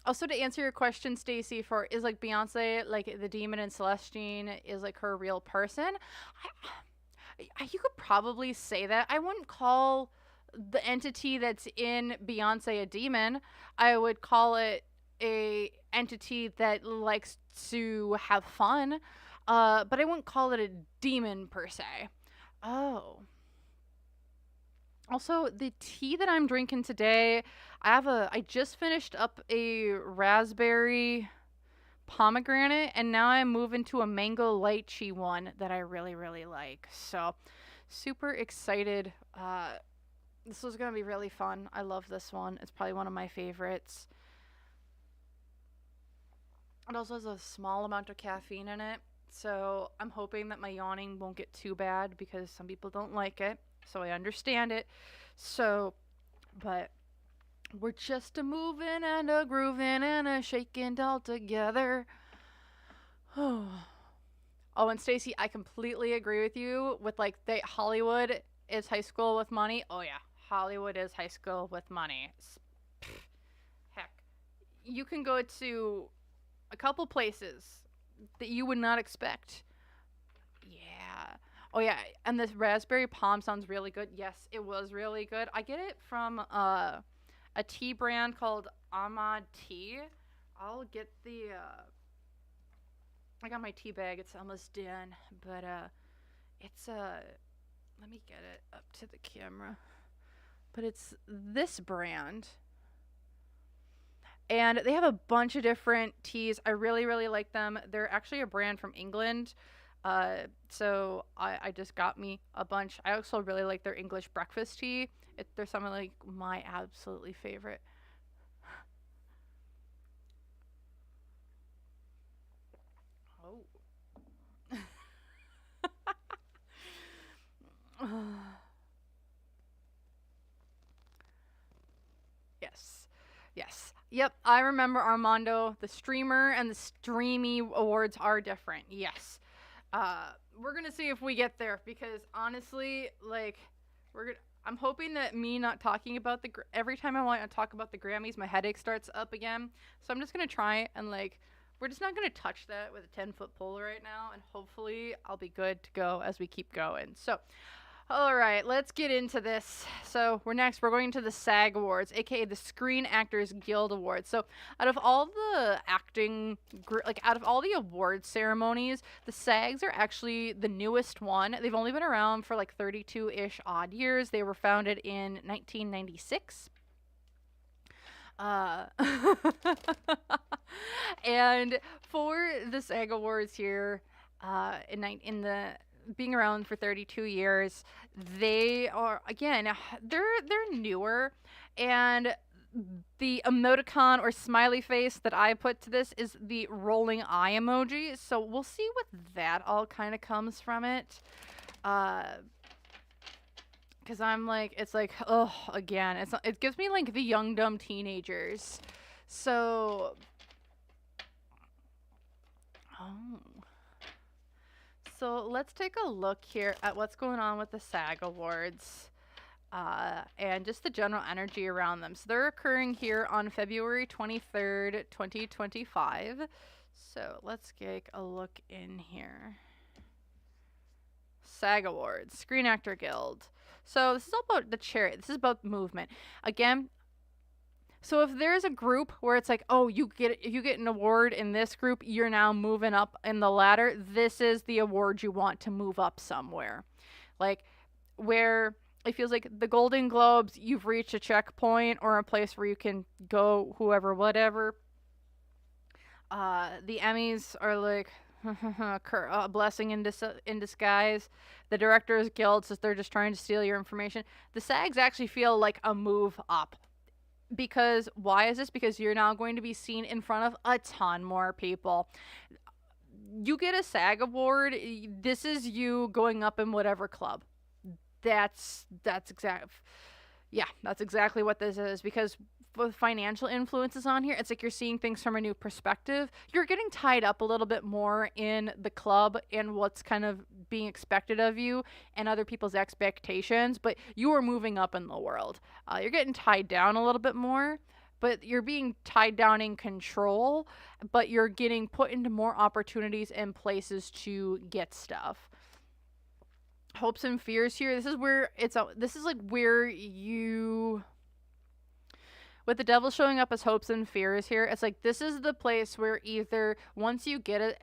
[SPEAKER 1] Also, to answer your question, Stacy, for is like Beyonce like the demon in Celestine is like her real person? You could probably say that. I wouldn't call the entity that's in Beyonce a demon. I would call it a entity that likes to have fun. But I wouldn't call it a demon per se. Oh. Also, the tea that I'm drinking today, I just finished up a raspberry pomegranate, and now I'm moving to a mango lychee one that I really, really like. So, super excited. This was gonna be really fun. I love this one. It's probably one of my favorites. It also has a small amount of caffeine in it, so I'm hoping that my yawning won't get too bad because some people don't like it. So I understand it. So, but we're just a moving and a grooving and a shaking all together. Oh, and Stacey, I completely agree with you with like Hollywood is high school with money. Oh yeah, Hollywood is high school with money. Heck, you can go to a couple places that you would not expect. Yeah. Oh yeah, and this raspberry palm sounds really good. Yes, it was really good. I get it from a tea brand called Ahmad Tea. I'll get the I got my tea bag. It's almost done, but it's let me get it up to the camera. But it's this brand. And they have a bunch of different teas. I really, really like them. They're actually a brand from England. So I just got me a bunch. I also really like their English breakfast tea. They're some of like my absolutely favorite. Oh. Yes. Yes. Yep, I remember Armando. The streamer and the streamy awards are different. Yes. We're gonna see if we get there because honestly, like, I'm hoping that me not talking about every time I want to talk about the Grammys, my headache starts up again. So I'm just gonna try and like, we're just not gonna touch that with a 10-foot pole right now, and hopefully I'll be good to go as we keep going. So. All right, let's get into this. So we're going to the SAG Awards, aka the Screen Actors Guild Awards. So out of all the out of all the award ceremonies, the SAGs are actually the newest one. They've only been around for like 32-ish odd years. They were founded in 1996. And for the SAG Awards here, in the being around for 32 years, they are again they're newer, and the emoticon or smiley face that I put to this is the rolling eye emoji. So we'll see what that all kind of comes from it. Because I'm like, it's like, oh, again, it gives me like the young dumb teenagers. So, So let's take a look here at what's going on with the SAG Awards and just the general energy around them. So they're occurring here on February 23rd, 2025. So let's take a look in here. SAG Awards, Screen Actor Guild. So this is all about the charity. This is about movement. Again, so if there's a group where it's like, oh, you get an award in this group, you're now moving up in the ladder. This is the award you want to move up somewhere. Like where it feels like the Golden Globes, you've reached a checkpoint or a place where you can go whoever, whatever. The Emmys are like a blessing in disguise. The Directors Guild says they're just trying to steal your information. The SAGs actually feel like a move up. Because why is this? Because you're now going to be seen in front of a ton more people. You get a SAG award. This is you going up in whatever club. That's exactly what this is. Because with financial influences on here, it's like you're seeing things from a new perspective. You're getting tied up a little bit more in the club and what's kind of being expected of you and other people's expectations, but you are moving up in the world. You're getting tied down a little bit more, but you're being tied down in control, but you're getting put into more opportunities and places to get stuff. Hopes and fears here. This is where this is like where you, with the devil showing up as hopes and fears here, it's like this is the place where either once you get it,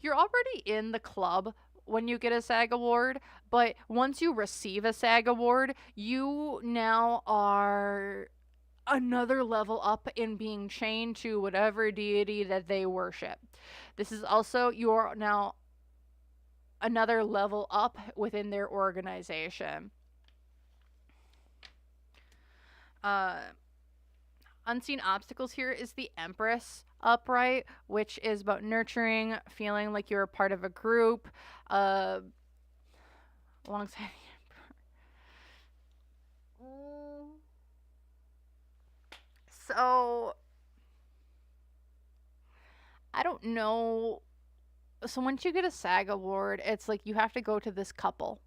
[SPEAKER 1] you're already in the club when you get a SAG award, but once you receive a SAG award, you now are another level up in being chained to whatever deity that they worship. This is also, you're now another level up within their organization. Unseen obstacles here is the Empress upright, which is about nurturing, feeling like you're a part of a group, alongside the Emperor. So, I don't know. So once you get a SAG award, it's like you have to go to this couple.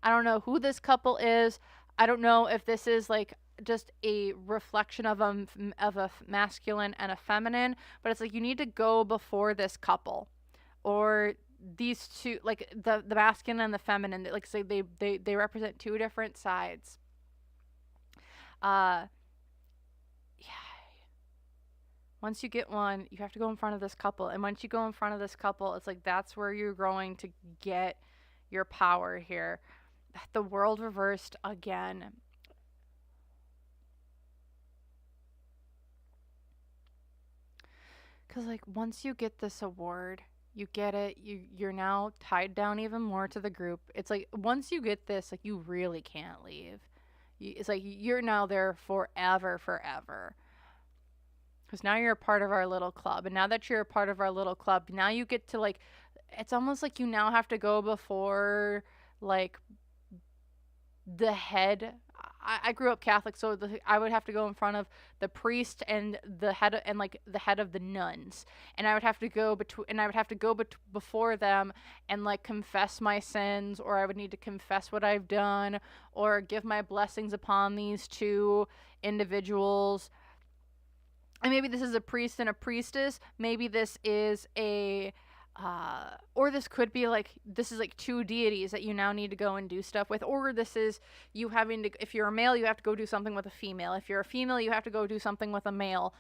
[SPEAKER 1] I don't know who this couple is. I don't know if this is like just a reflection of a masculine and a feminine, but it's like you need to go before this couple, or these two, like the masculine and the feminine. Like say they represent two different sides. Yeah. Once you get one, you have to go in front of this couple, and once you go in front of this couple, it's like that's where you're going to get your power here. The world reversed again. Because, like, once you get this award, you get it, you're now tied down even more to the group. It's like, once you get this, like, you really can't leave. It's like, you're now there forever. Because now you're a part of our little club. And now that you're a part of our little club, now you get to, like, it's almost like you now have to go before, like, the head. I grew up Catholic, so I would have to go in front of the priest and the head and like the head of the nuns, and I would have to go before them and like confess my sins, or I would need to confess what I've done, or give my blessings upon these two individuals. And maybe this is a priest and a priestess. Maybe this is a or this could be like, this is like two deities that you now need to go and do stuff with, or this is you having to, if you're a male, you have to go do something with a female. If you're a female, you have to go do something with a male.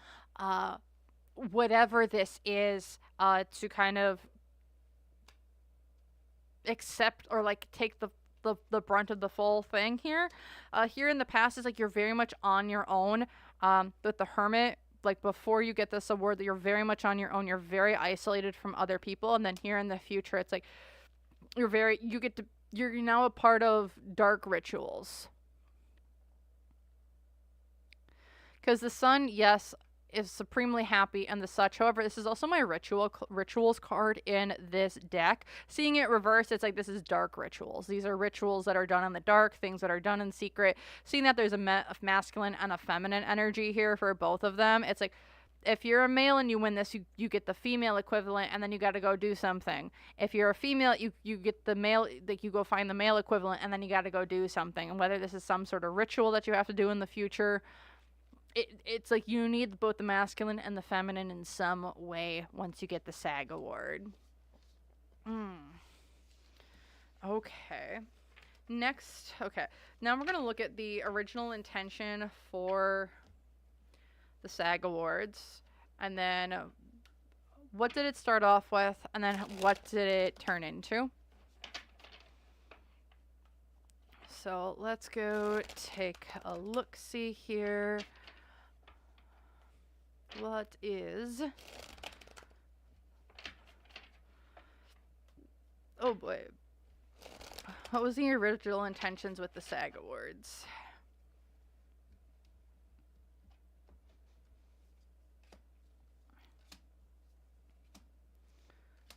[SPEAKER 1] Whatever this is, to kind of accept or like take the brunt of the full thing here. Here in the past is like you're very much on your own. With the Hermit, like before you get this award, that you're very much on your own. You're very isolated from other people. And then here in the future, it's like you're now a part of dark rituals. Because the Sun, yes, is supremely happy and the such. However, this is also my rituals card in this deck. Seeing it reversed, it's like this is dark rituals. These are rituals that are done in the dark, things that are done in secret. Seeing that there's a masculine and a feminine energy here for both of them, it's like if you're a male and you win this, you get the female equivalent, and then you got to go do something. If you're a female, you get the male, like you go find the male equivalent, and then you got to go do something. And whether this is some sort of ritual that you have to do in the future, it's like you need both the masculine and the feminine in some way once you get the SAG award. Okay. Next, okay. Now we're going to look at the original intention for the SAG awards. And then what did it start off with? And then what did it turn into? So let's go take a look-see here. What is... Oh boy. What was the original intentions with the SAG Awards?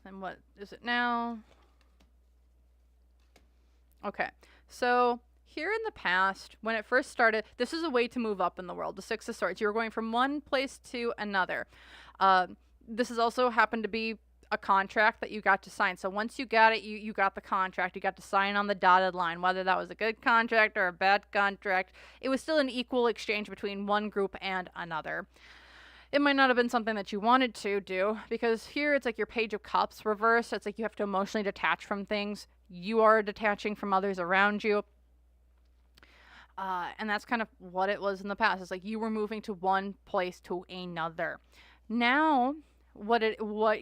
[SPEAKER 1] And what is it now? Okay, so here in the past, when it first started, this is a way to move up in the world. The Six of Swords. You were going from one place to another. This has also happened to be a contract that you got to sign. So once you got it, you got the contract. You got to sign on the dotted line. Whether that was a good contract or a bad contract, it was still an equal exchange between one group and another. It might not have been something that you wanted to do, because here it's like your Page of Cups reverse. It's like you have to emotionally detach from things. You are detaching from others around you. And that's kind of what it was in the past. It's like you were moving to one place to another. Now, what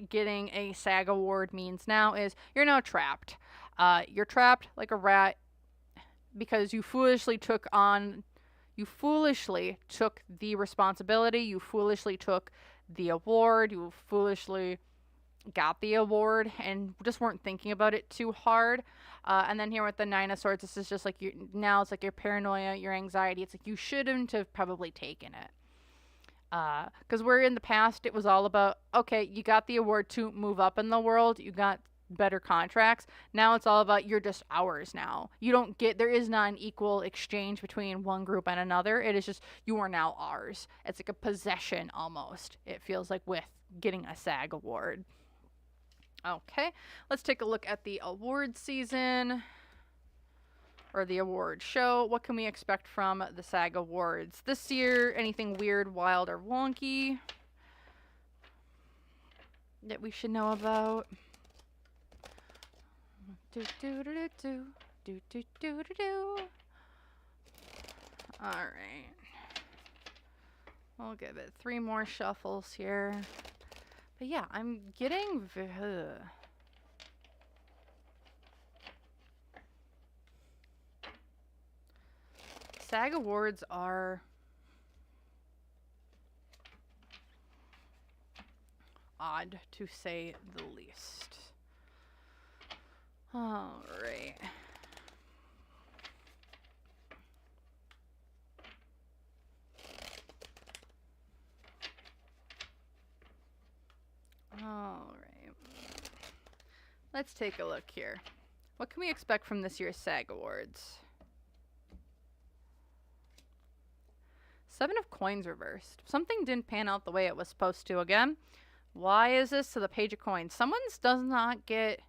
[SPEAKER 1] getting a SAG award means now is you're now trapped. You're trapped like a rat because you foolishly took the responsibility. You foolishly took the award. You foolishly got the award and just weren't thinking about it too hard. And then here with the Nine of Swords, this is just like now it's like your paranoia, your anxiety. It's like you shouldn't have probably taken it. Because where in the past it was all about, okay, you got the award to move up in the world, you got better contracts. Now it's all about you're just ours now. There is not an equal exchange between one group and another. It is just you are now ours. It's like a possession almost. It feels like with getting a SAG award. Okay, let's take a look at the award season. Or the award show. What can we expect from the SAG Awards this year? Anything weird, wild, or wonky that we should know about? Alright. We'll give it 3 more shuffles here. But yeah, I'm getting... SAG Awards are odd, to say the least. All right. All right. Let's take a look here. What can we expect from this year's SAG Awards? 7 of Coins reversed. Something didn't pan out the way it was supposed to again. Why is this to the Page of Coins? Someone's does not get...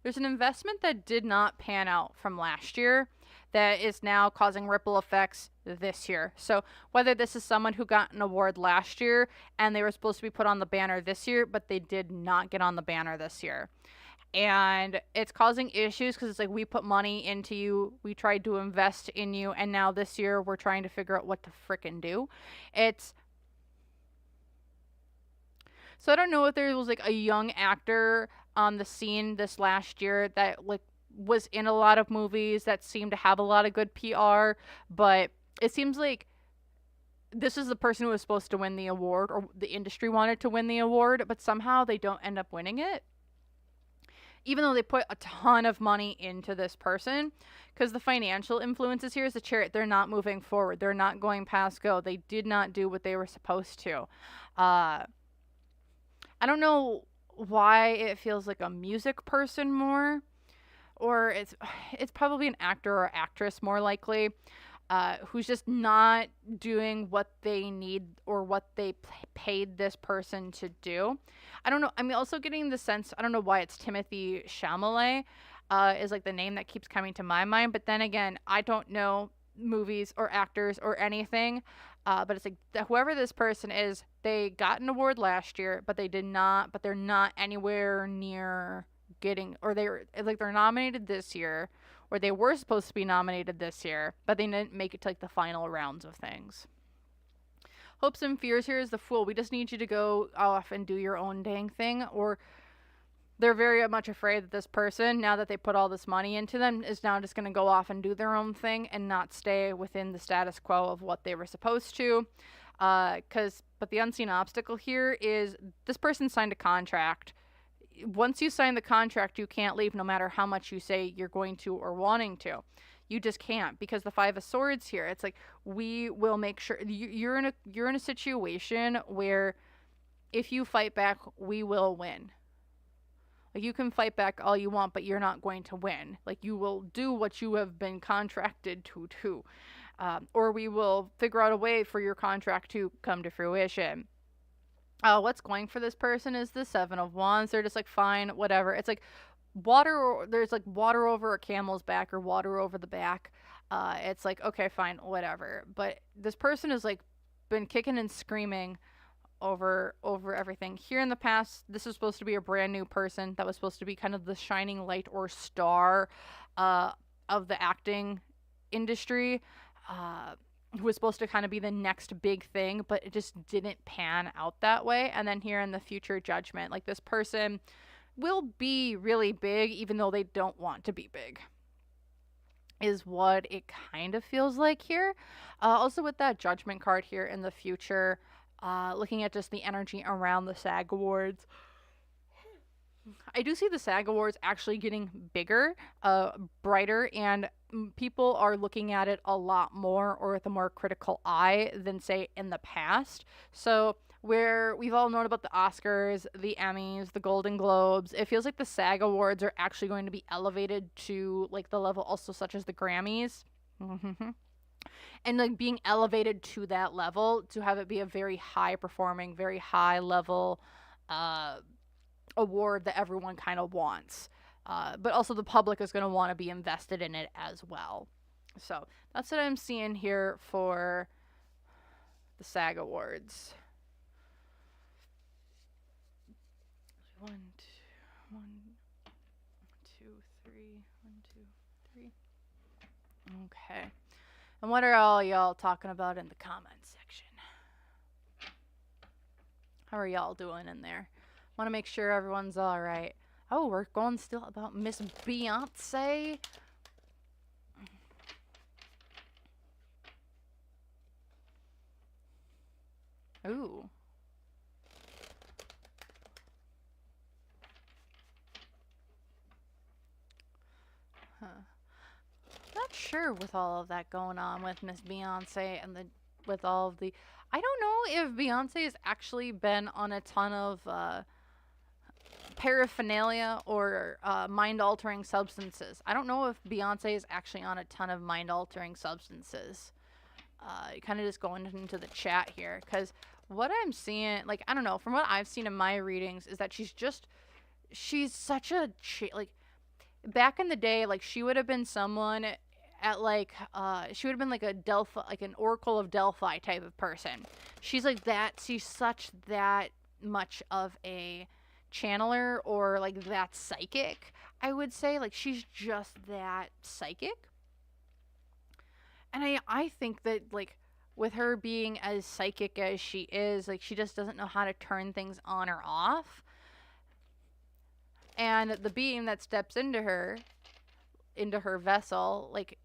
[SPEAKER 1] There's an investment that did not pan out from last year that is now causing ripple effects this year. So whether this is someone who got an award last year and they were supposed to be put on the banner this year, but they did not get on the banner this year. And it's causing issues because it's like we put money into you, we tried to invest in you, and now this year we're trying to figure out what to frickin' do. So I don't know if there was like a young actor on the scene this last year that like was in a lot of movies that seemed to have a lot of good PR, but it seems like this is the person who was supposed to win the award, or the industry wanted to win the award, but somehow they don't end up winning it. Even though they put a ton of money into this person, because the financial influences here is the Chariot. They're not moving forward. They're not going past go. They did not do what they were supposed to. I don't know why it feels like a music person more, or it's probably an actor or actress more likely, who's just not doing what they need or what they paid this person to do. I don't know. I'm also getting the sense, I don't know why it's Timothée Chalamet is like the name that keeps coming to my mind. But then again, I don't know movies or actors or anything. But it's like whoever this person is, they got an award last year, but they're not anywhere near getting, or they're nominated this year, or they were supposed to be nominated this year, but they didn't make it to like the final rounds of things. Hopes and fears here is the Fool. We just need you to go off and do your own dang thing. Or they're very much afraid that this person, now that they put all this money into them, is now just going to go off and do their own thing and not stay within the status quo of what they were supposed to. But the unseen obstacle here is this person signed a contract. Once you sign the contract, you can't leave no matter how much you say you're going to or wanting to. You just can't, because the Five of Swords here, it's like we will make sure you're in a situation where if you fight back, we will win. Like, you can fight back all you want, but you're not going to win. Like, you will do what you have been contracted to do. Or we will figure out a way for your contract to come to fruition. What's going for this person is the Seven of Wands. They're just like, fine, whatever. It's like water, there's like water over a camel's back or water over the back. It's like, okay, fine, whatever. But this person has like been kicking and screaming over everything. Here in the past, this was supposed to be a brand new person that was supposed to be kind of the shining light or star of the acting industry, who was supposed to kind of be the next big thing, but it just didn't pan out that way. And then here in the future, Judgment, like, this person will be really big even though they don't want to be big, is what it kind of feels like here. Also with that Judgment card here in the future, looking at just the energy around the SAG Awards, I do see the SAG Awards actually getting bigger, brighter, and people are looking at it a lot more, or with a more critical eye than, say, in the past. So where we've all known about the Oscars, the Emmys, the Golden Globes, it feels like the SAG Awards are actually going to be elevated to like the level also such as the Grammys. And like being elevated to that level to have it be a very high performing, very high level award that everyone kind of wants. But also the public is going to want to be invested in it as well. So that's what I'm seeing here for the SAG Awards. 1, 2, 3. Okay. And what are all y'all talking about in the comments section? How are y'all doing in there? Want to make sure everyone's all right. Oh, we're going still about Miss Beyonce. Ooh. Huh. Not sure with all of that going on with Miss Beyonce and with all of the, I don't know if Beyonce has actually been on a ton of paraphernalia or mind-altering substances. I don't know if Beyonce is actually on a ton of mind-altering substances. Kind of just going into the chat here, because what I'm seeing, like, I don't know, from what I've seen in my readings, is that she's such a, like, back in the day, like, she would have been someone at, like, she would have been, like, a Delphi, like, an Oracle of Delphi type of person. She's, like, that, she's such that much of a channeler, or, like, that psychic, I would say. Like, she's just that psychic. And I think that, like, with her being as psychic as she is, like, she just doesn't know how to turn things on or off. And the being that steps into her vessel, like,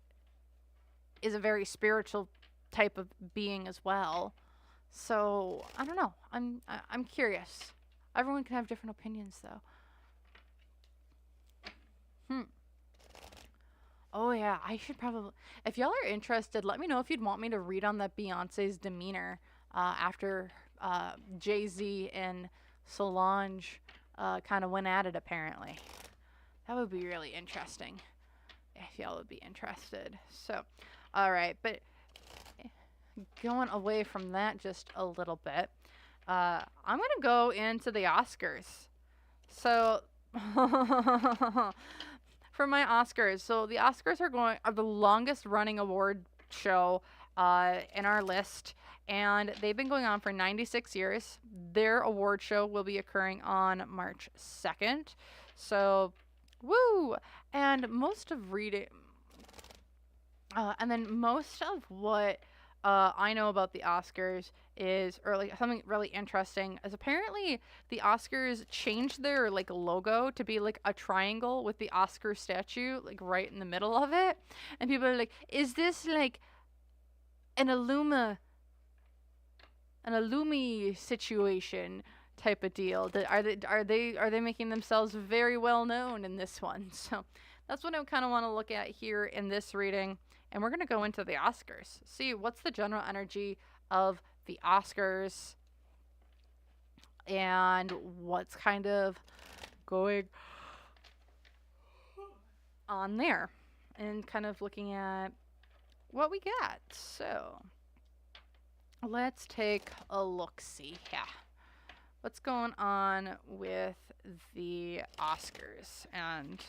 [SPEAKER 1] is a very spiritual type of being as well. So, I don't know. I'm curious. Everyone can have different opinions, though. Oh, yeah, I should probably... If y'all are interested, let me know if you'd want me to read on that Beyonce's demeanor after Jay-Z and Solange kind of went at it, apparently. That would be really interesting if y'all would be interested. So, all right, but going away from that just a little bit, I'm going to go into the Oscars. So... For my Oscars, so the Oscars are the longest running award show in our list, and they've been going on for 96 years. Their award show will be occurring on March 2nd. So, woo! And most of what I know about the Oscars is, or like something really interesting, is apparently the Oscars changed their like logo to be like a triangle with the Oscar statue like right in the middle of it, and people are like, is this like an Illumi situation type of deal? Are they making themselves very well known in this one? So that's what I kind of want to look at here in this reading. And we're going to go into the Oscars. See, what's the general energy of the Oscars and what's kind of going on there, and kind of looking at what we got. So let's take a look-see here. What's going on with the Oscars, and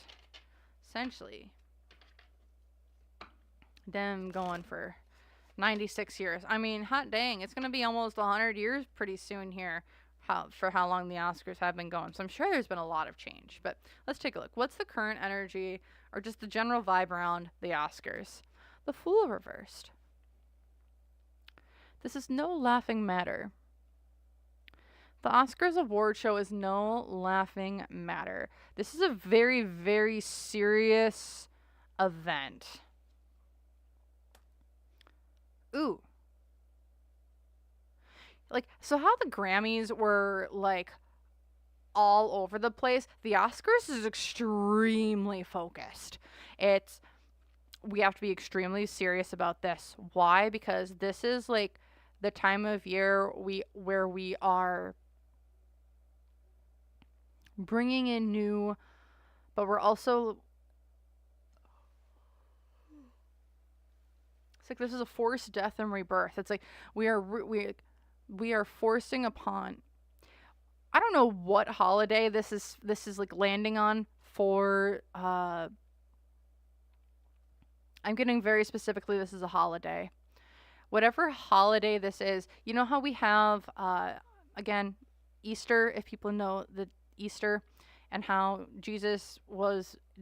[SPEAKER 1] essentially them going for 96 years. I mean, hot dang, it's going to be almost 100 years pretty soon here, for how long the Oscars have been going. So I'm sure there's been a lot of change. But let's take a look. What's the current energy, or just the general vibe around the Oscars? The Fool reversed. This is no laughing matter. The Oscars award show is no laughing matter. This is a very, very serious event. Ooh. Like, so how the Grammys were, like, all over the place, the Oscars is extremely focused. We have to be extremely serious about this. Why? Because this is, like, the time of year where we are bringing in new, but we're also, it's like this is a forced death and rebirth. It's like we are forcing upon, I don't know what holiday this is like landing on for, I'm getting very specifically, this is a holiday. Whatever holiday this is, you know how we have, again, Easter, if people know the Easter, and how Jesus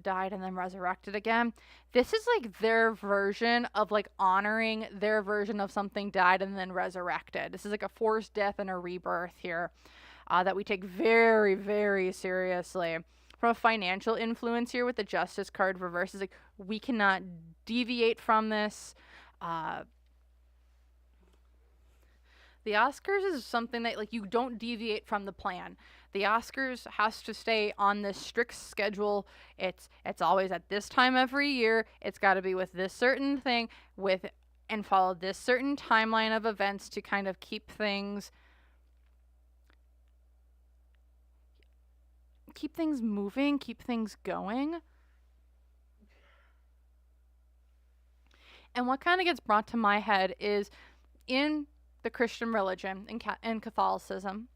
[SPEAKER 1] died and then resurrected again. This is like their version of like honoring their version of something died and then resurrected. This is like a forced death and a rebirth here, that we take very, very seriously. From a financial influence here with the Justice card reverse, is like we cannot deviate from this. The Oscars is something that, like, you don't deviate from the plan. The Oscars has to stay on this strict schedule. It's always at this time every year. It's got to be with this certain thing, and follow this certain timeline of events to kind of keep things moving, keep things going. And what kind of gets brought to my head is in the Christian religion and Catholicism,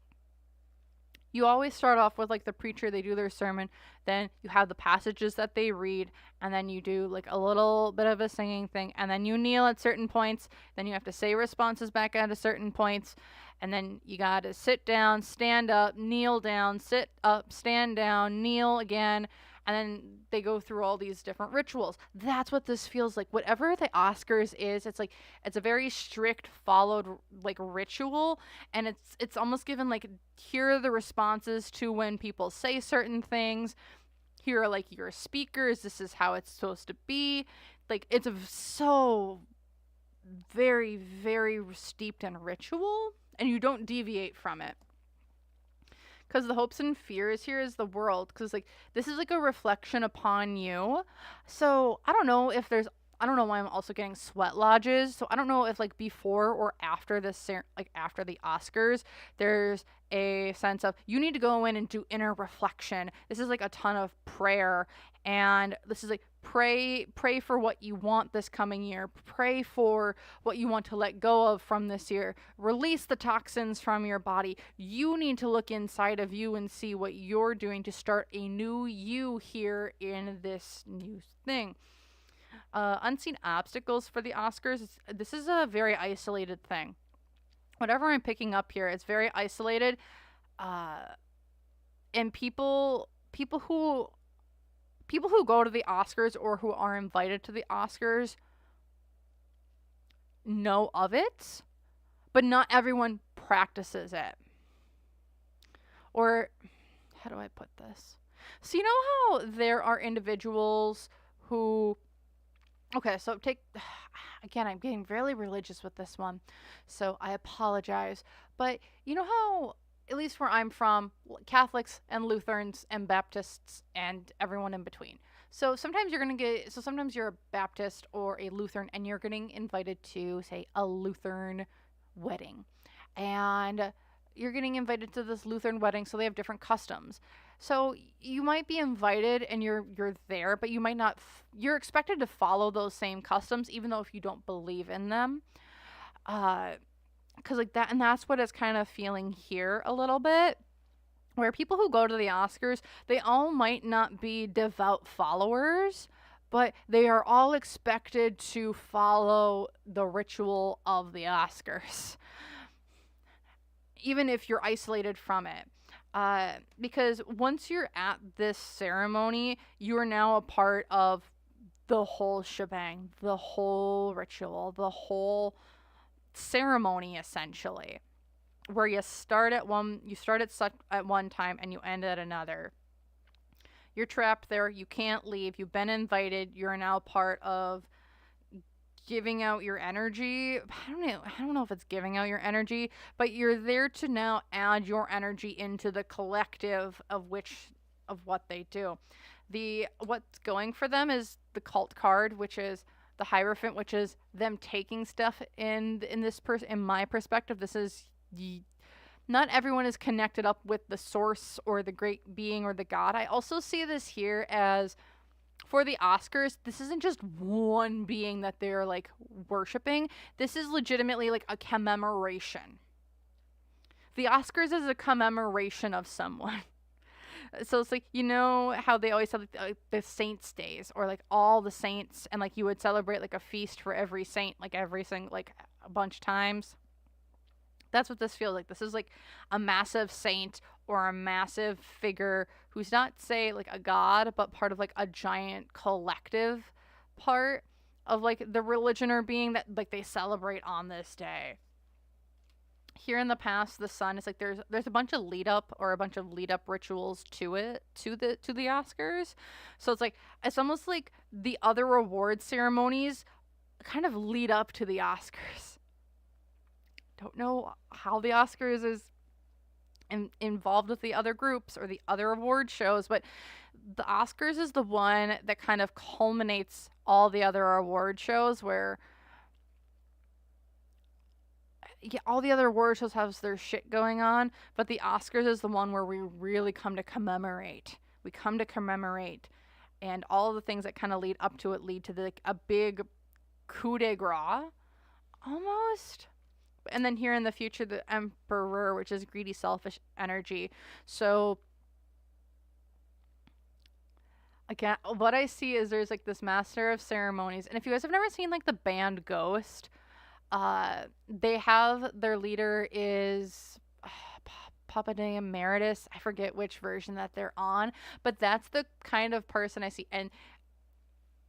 [SPEAKER 1] you always start off with like the preacher, they do their sermon, then you have the passages that they read, and then you do like a little bit of a singing thing, and then you kneel at certain points, then you have to say responses back at a certain points, and then you gotta sit down, stand up, kneel down, sit up, stand down, kneel again, and then they go through all these different rituals. That's what this feels like. Whatever the Oscars is, it's like, it's a very strict followed like ritual, and it's almost given like, here are the responses to when people say certain things. Here are like your speakers. This is how it's supposed to be. Like, it's so very, very steeped in ritual, and you don't deviate from it. Because the hopes and fears here is the world. Because, like, this is, like, a reflection upon you. So, I don't know why I'm also getting sweat lodges. So, I don't know if, like, before or after this, like, after the Oscars, there's a sense of, you need to go in and do inner reflection. This is, like, a ton of prayer. And this is, like, pray for what you want this coming year. Pray for what you want to let go of from this year. Release the toxins from your body. You need to look inside of you and see what you're doing to start a new you here in this new thing. Unseen obstacles for the Oscars. This is a very isolated thing. Whatever I'm picking up here, it's very isolated. And people who go to the Oscars or who are invited to the Oscars know of it, but not everyone practices it. Or, how do I put this? So you know how there are individuals who, okay, so again, I'm getting really religious with this one, so I apologize. But you know how, at least where I'm from, Catholics and Lutherans and Baptists and everyone in between. So sometimes sometimes you're a Baptist or a Lutheran and you're getting invited to, say, a Lutheran wedding. And you're getting invited to this Lutheran wedding, so they have different customs. So you might be invited and you're there, but you might not. You're expected to follow those same customs, even though if you don't believe in them. Because like that, and that's what it's kind of feeling here a little bit. Where people who go to the Oscars, they all might not be devout followers, but they are all expected to follow the ritual of the Oscars, even if you're isolated from it. Because once you're at this ceremony, you are now a part of the whole shebang, the whole ritual, the whole ceremony, essentially. Where you start at one time and you end at another. You're trapped there. You can't leave. You've been invited. You're now part of giving out your energy. I don't know if it's giving out your energy, but you're there to now add your energy into the collective of what they do. What's going for them is the cult card, which is the Hierophant, which is them taking stuff in my perspective. This is not everyone is connected up with the source or the great being or the god. I also see this here as for the Oscars, this isn't just one being that they're like worshiping. This is legitimately like a commemoration. The Oscars is a commemoration of someone. So it's like, you know how they always have like the saints days or like all the saints, and like you would celebrate like a feast for every saint, like every single, like a bunch of times. That's what this feels like. This is like a massive saint or a massive figure who's not, say, like a god, but part of like a giant collective part of like the religion or being that like they celebrate on this day. Here in the past, the sun is like there's a bunch of lead up rituals to it, to the Oscars. So it's almost like the other award ceremonies kind of lead up to the Oscars. Don't know how the Oscars is involved with the other groups or the other award shows, but the Oscars is the one that kind of culminates all the other award shows, where all the other award shows have their shit going on, but the Oscars is the one where we really come to commemorate. We come to commemorate, and all of the things that kind of lead up to it lead to like a big coup de grace, almost. And then here in the future, the Emperor, which is greedy, selfish energy. So again, what I see is there's like this master of ceremonies. And if you guys have never seen like the band Ghost, they have their leader is Papa de Emeritus. I forget which version that they're on, but that's the kind of person I see. And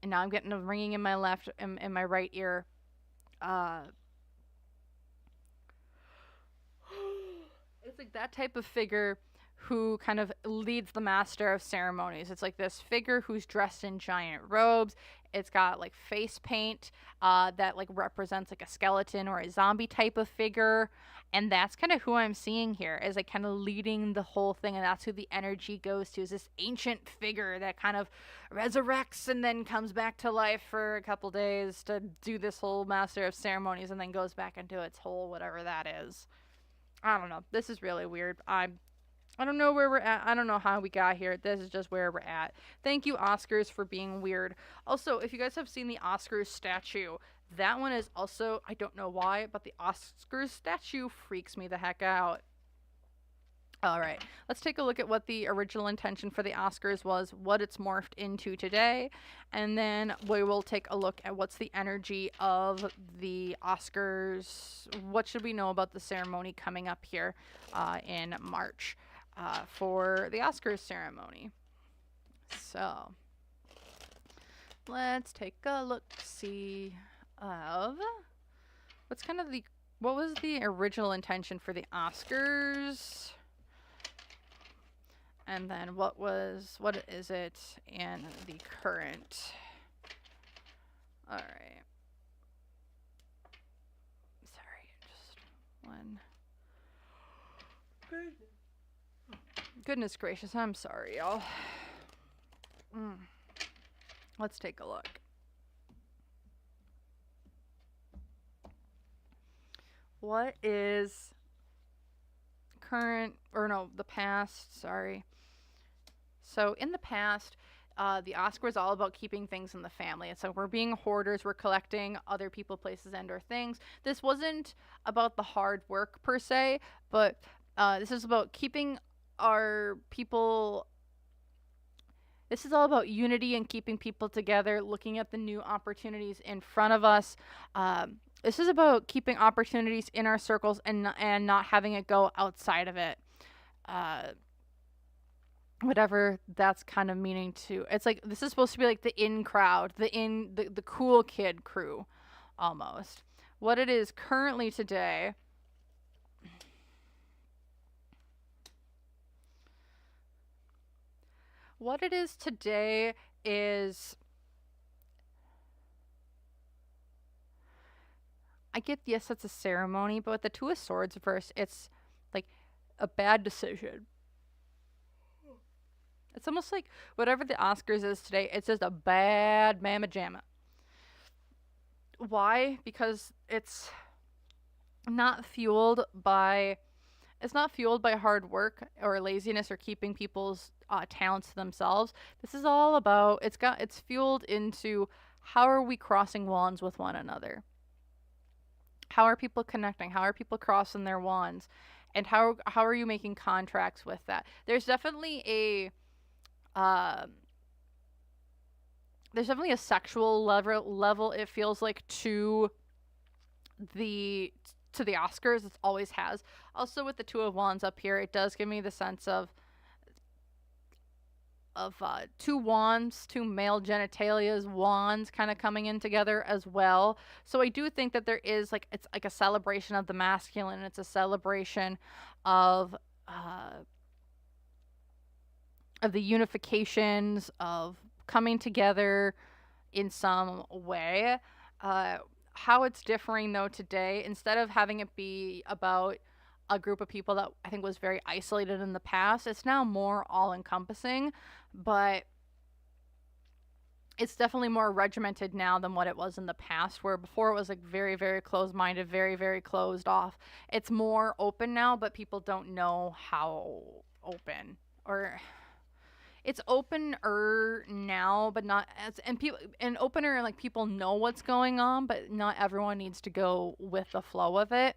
[SPEAKER 1] now I'm getting a ringing in my in my right ear. It's like that type of figure who kind of leads the master of ceremonies. It's like this figure who's dressed in giant robes. It's got like face paint that like represents like a skeleton or a zombie type of figure. And that's kind of who I'm seeing here, is like kind of leading the whole thing. And that's who the energy goes to, is this ancient figure that kind of resurrects and then comes back to life for a couple days to do this whole master of ceremonies and then goes back into its whole whatever that is. I don't know. This is really weird. I don't know where we're at. I don't know how we got here. This is just where we're at. Thank you, Oscars, for being weird. Also, if you guys have seen the Oscars statue, that one is also, I don't know why, but the Oscars statue freaks me the heck out. All right, let's take a look at what the original intention for the Oscars was, what it's morphed into today, and then we will take a look at what's the energy of the Oscars. What should we know about the ceremony coming up here in March for the Oscars ceremony? So let's take a look-see of what was the original intention for the Oscars? And then what is it in the current? All right. Sorry, just one. Goodness gracious, I'm sorry, y'all. Let's take a look. What is the past, sorry. So in the past, the Oscar was all about keeping things in the family. And so we're being hoarders, we're collecting other people, places, and or things. This wasn't about the hard work per se, but this is about keeping our people. This is all about unity and keeping people together, looking at the new opportunities in front of us. This is about keeping opportunities in our circles and not having it go outside of it. Whatever that's kind of meaning to. It's like this is supposed to be like the in crowd, the cool kid crew almost. What it is currently today. What it is today is, I get, yes, it's a ceremony, but with the Two of Swords verse, it's like a bad decision. It's almost like whatever the Oscars is today, it's just a bad mamma jamma. Why? Because it's not fueled by hard work or laziness or keeping people's talents to themselves. This is all about, it's fueled into how are we crossing wands with one another? How are people connecting? How are people crossing their wands? And how are you making contracts with that? There's definitely a sexual level it feels like to the Oscars. It always has. Also with the Two of Wands up here, it does give me the sense of two wands, two male genitalias, wands kind of coming in together as well. So I do think that there is it's like a celebration of the masculine. It's a celebration of the unifications, of coming together in some way. How it's differing though today, instead of having it be about a group of people that I think was very isolated in the past, it's now more all-encompassing, but it's definitely more regimented now than what it was in the past, where before it was like very, very closed-minded, very, very closed off. It's more open now, but people don't know how open, or it's opener now, but not as, and opener, and like people know what's going on, but not everyone needs to go with the flow of it.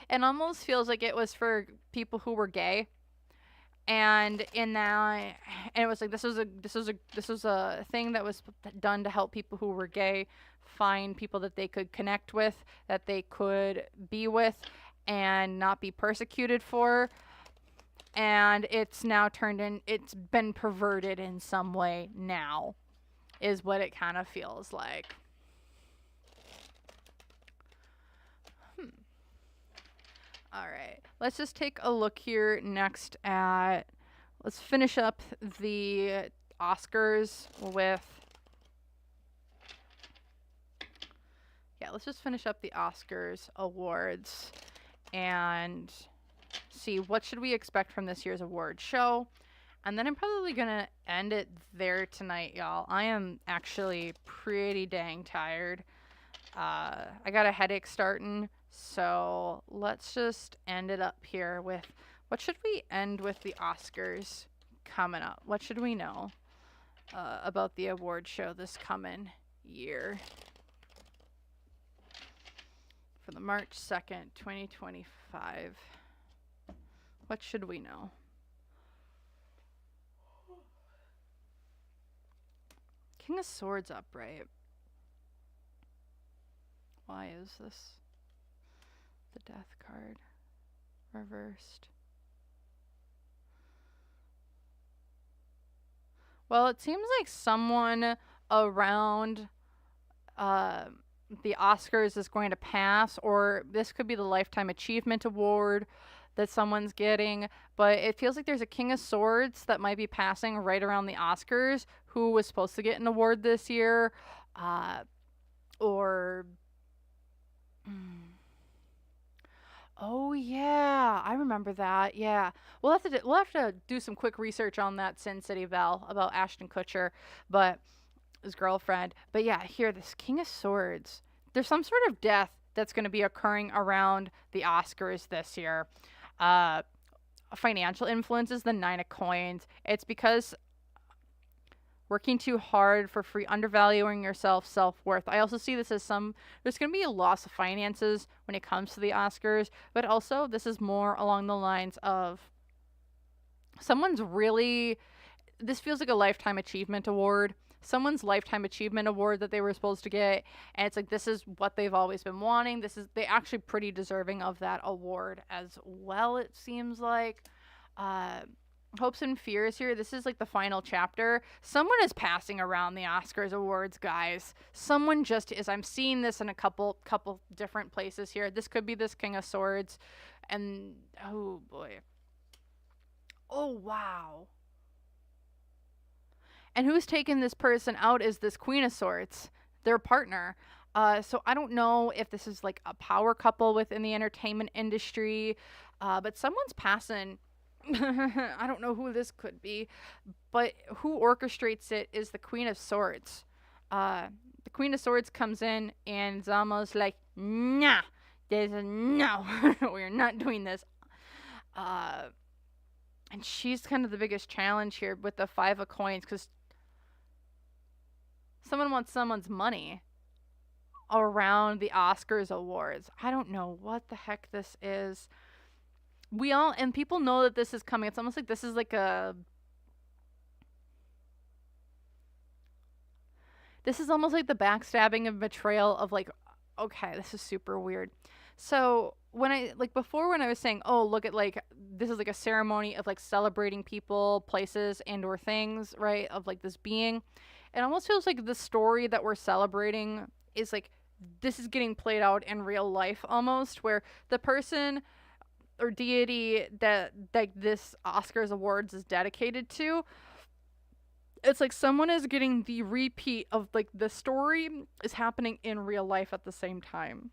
[SPEAKER 1] It almost feels like it was for people who were gay, and in that, and it was like this was a thing that was done to help people who were gay find people that they could connect with, that they could be with, and not be persecuted for. And it's now it's been perverted in some way now, is what it kind of feels like. All right, let's just take a look here next at, let's finish up the Oscars with, let's just finish up the Oscars awards and see what should we expect from this year's award show. And then I'm probably gonna end it there tonight, y'all. I am actually pretty dang tired. I got a headache starting, so let's just end it up here with, what should we end with the Oscars coming up? What should we know about the award show this coming year? For the March 2nd, 2025. What should we know? King of Swords upright. Why is this? The Death card reversed. Well, it seems like someone around the Oscars is going to pass, or this could be the Lifetime Achievement Award that someone's getting, but it feels like there's a King of Swords that might be passing right around the Oscars who was supposed to get an award this year, or oh yeah, I remember that. Yeah, we'll have to do some quick research on that Sin City Belle about Ashton Kutcher, but his girlfriend. But yeah, here, this King of Swords, there's some sort of death that's going to be occurring around the Oscars this year. financial influence is the Nine of Coins. It's because working too hard for free, undervaluing yourself, self-worth. I also see this as there's going to be a loss of finances when it comes to the Oscars, but also this is more along the lines of this feels like a lifetime achievement award. Someone's lifetime achievement award that they were supposed to get, and it's like this is what they've always been wanting. They actually pretty deserving of that award as well, it seems like. Hopes and fears here. This is like the final chapter. Someone is passing around the Oscars awards, guys. Someone just is. I'm seeing this in a couple different places here. This could be this King of Swords, and oh boy. Oh wow. And who's taken this person out is this Queen of Swords, their partner. So I don't know if this is like a power couple within the entertainment industry, but someone's passing. I don't know who this could be, but who orchestrates it is the Queen of Swords. The Queen of Swords comes in and it's almost like, nah, no, we're not doing this. And she's kind of the biggest challenge here with the Five of Coins, because someone wants someone's money around the Oscars awards. I don't know what the heck this is. And people know that this is coming. It's almost like this is like this is almost like the backstabbing and betrayal of like, okay, this is super weird. So when I was saying, oh, look at like, this is like a ceremony of like celebrating people, places, and or things, right? Of like this being. It almost feels like the story that we're celebrating is like, this is getting played out in real life almost, where the person or deity that like this Oscars awards is dedicated to, it's like someone is getting the repeat of like the story is happening in real life at the same time.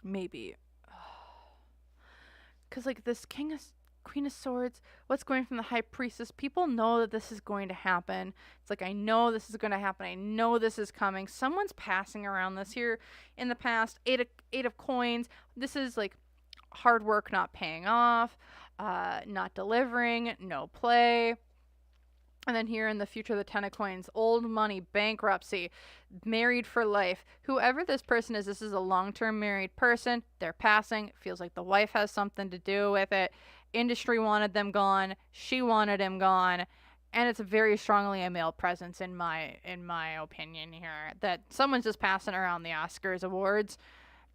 [SPEAKER 1] Maybe. Because like this Queen of Swords, what's going from the High Priestess, people know that this is going to happen. It's like, I know this is going to happen. I know this is coming. Someone's passing around this here in the past. Eight of Coins. This is like hard work not paying off, not delivering, no play. And then here in the future, the Ten of Coins, old money, bankruptcy, married for life. Whoever this person is, this is a long-term married person. They're passing. It feels like the wife has something to do with it. Industry wanted them gone. She wanted him gone. And it's very strongly a male presence in my opinion here. That someone's just passing around the Oscars awards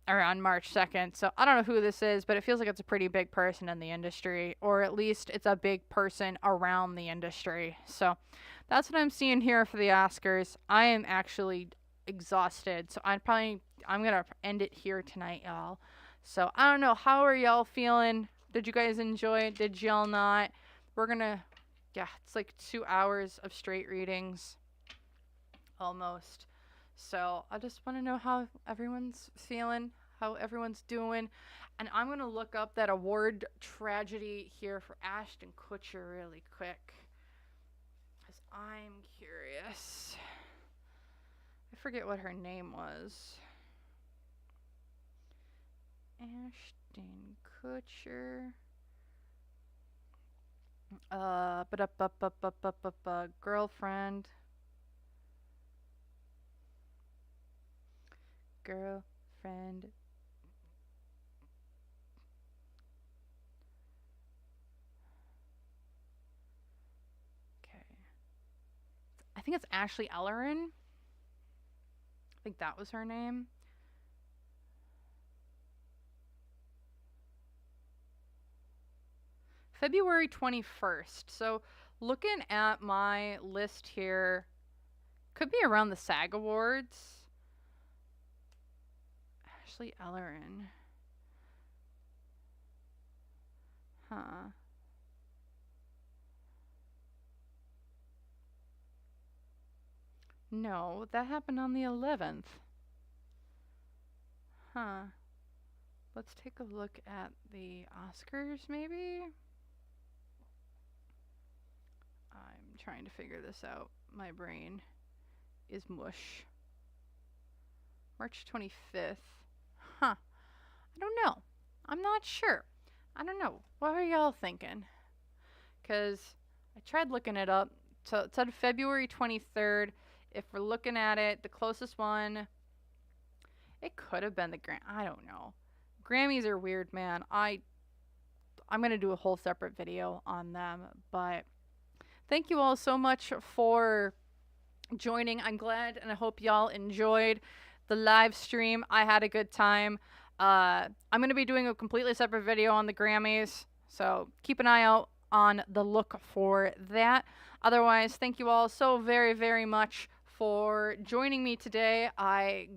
[SPEAKER 1] around March 2nd. So I don't know who this is, but it feels like it's a pretty big person in the industry, or at least it's a big person around the industry. So that's what I'm seeing here for the Oscars. I am actually exhausted, so I'm going to end it here tonight, y'all. So I don't know. How are y'all feeling? Did you guys enjoy it? Did y'all not? It's like 2 hours of straight readings. Almost. So I just want to know how everyone's feeling, how everyone's doing. And I'm going to look up that award tragedy here for Ashton Kutcher really quick, because I'm curious. I forget what her name was. Ashton Kutcher. Girlfriend. Okay. I think it's Ashley Ellerin. I think that was her name. February 21st. So looking at my list here, could be around the SAG Awards. Ashley Ellerin. Huh. No, that happened on the 11th. Huh. Let's take a look at the Oscars, maybe? I'm trying to figure this out. My brain is mush. March 25th. Huh. I don't know. I'm not sure. I don't know. What are y'all thinking? Because I tried looking it up. So it said February 23rd. If we're looking at it, the closest one, it could have been the Grammy. I don't know. Grammys are weird, man. I'm going to do a whole separate video on them. But thank you all so much for joining. I'm glad and I hope y'all enjoyed the live stream. I had a good time. I'm going to be doing a completely separate video on the Grammys. So keep an eye out on the look for that. Otherwise, thank you all so very, very much for joining me today. I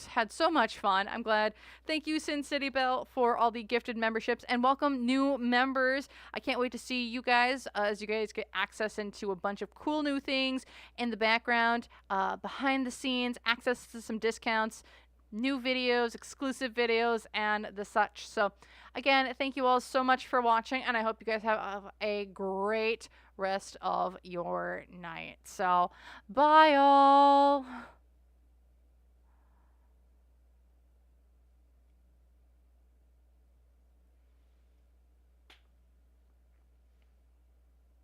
[SPEAKER 1] had so much fun. I'm glad. Thank you, Sin City Bell, for all the gifted memberships, and welcome new members. I can't wait to see you guys as you guys get access into a bunch of cool new things in the background, behind the scenes, access to some discounts, new videos, exclusive videos, and the such. So again, thank you all so much for watching, and I hope you guys have a great rest of your night. So bye all.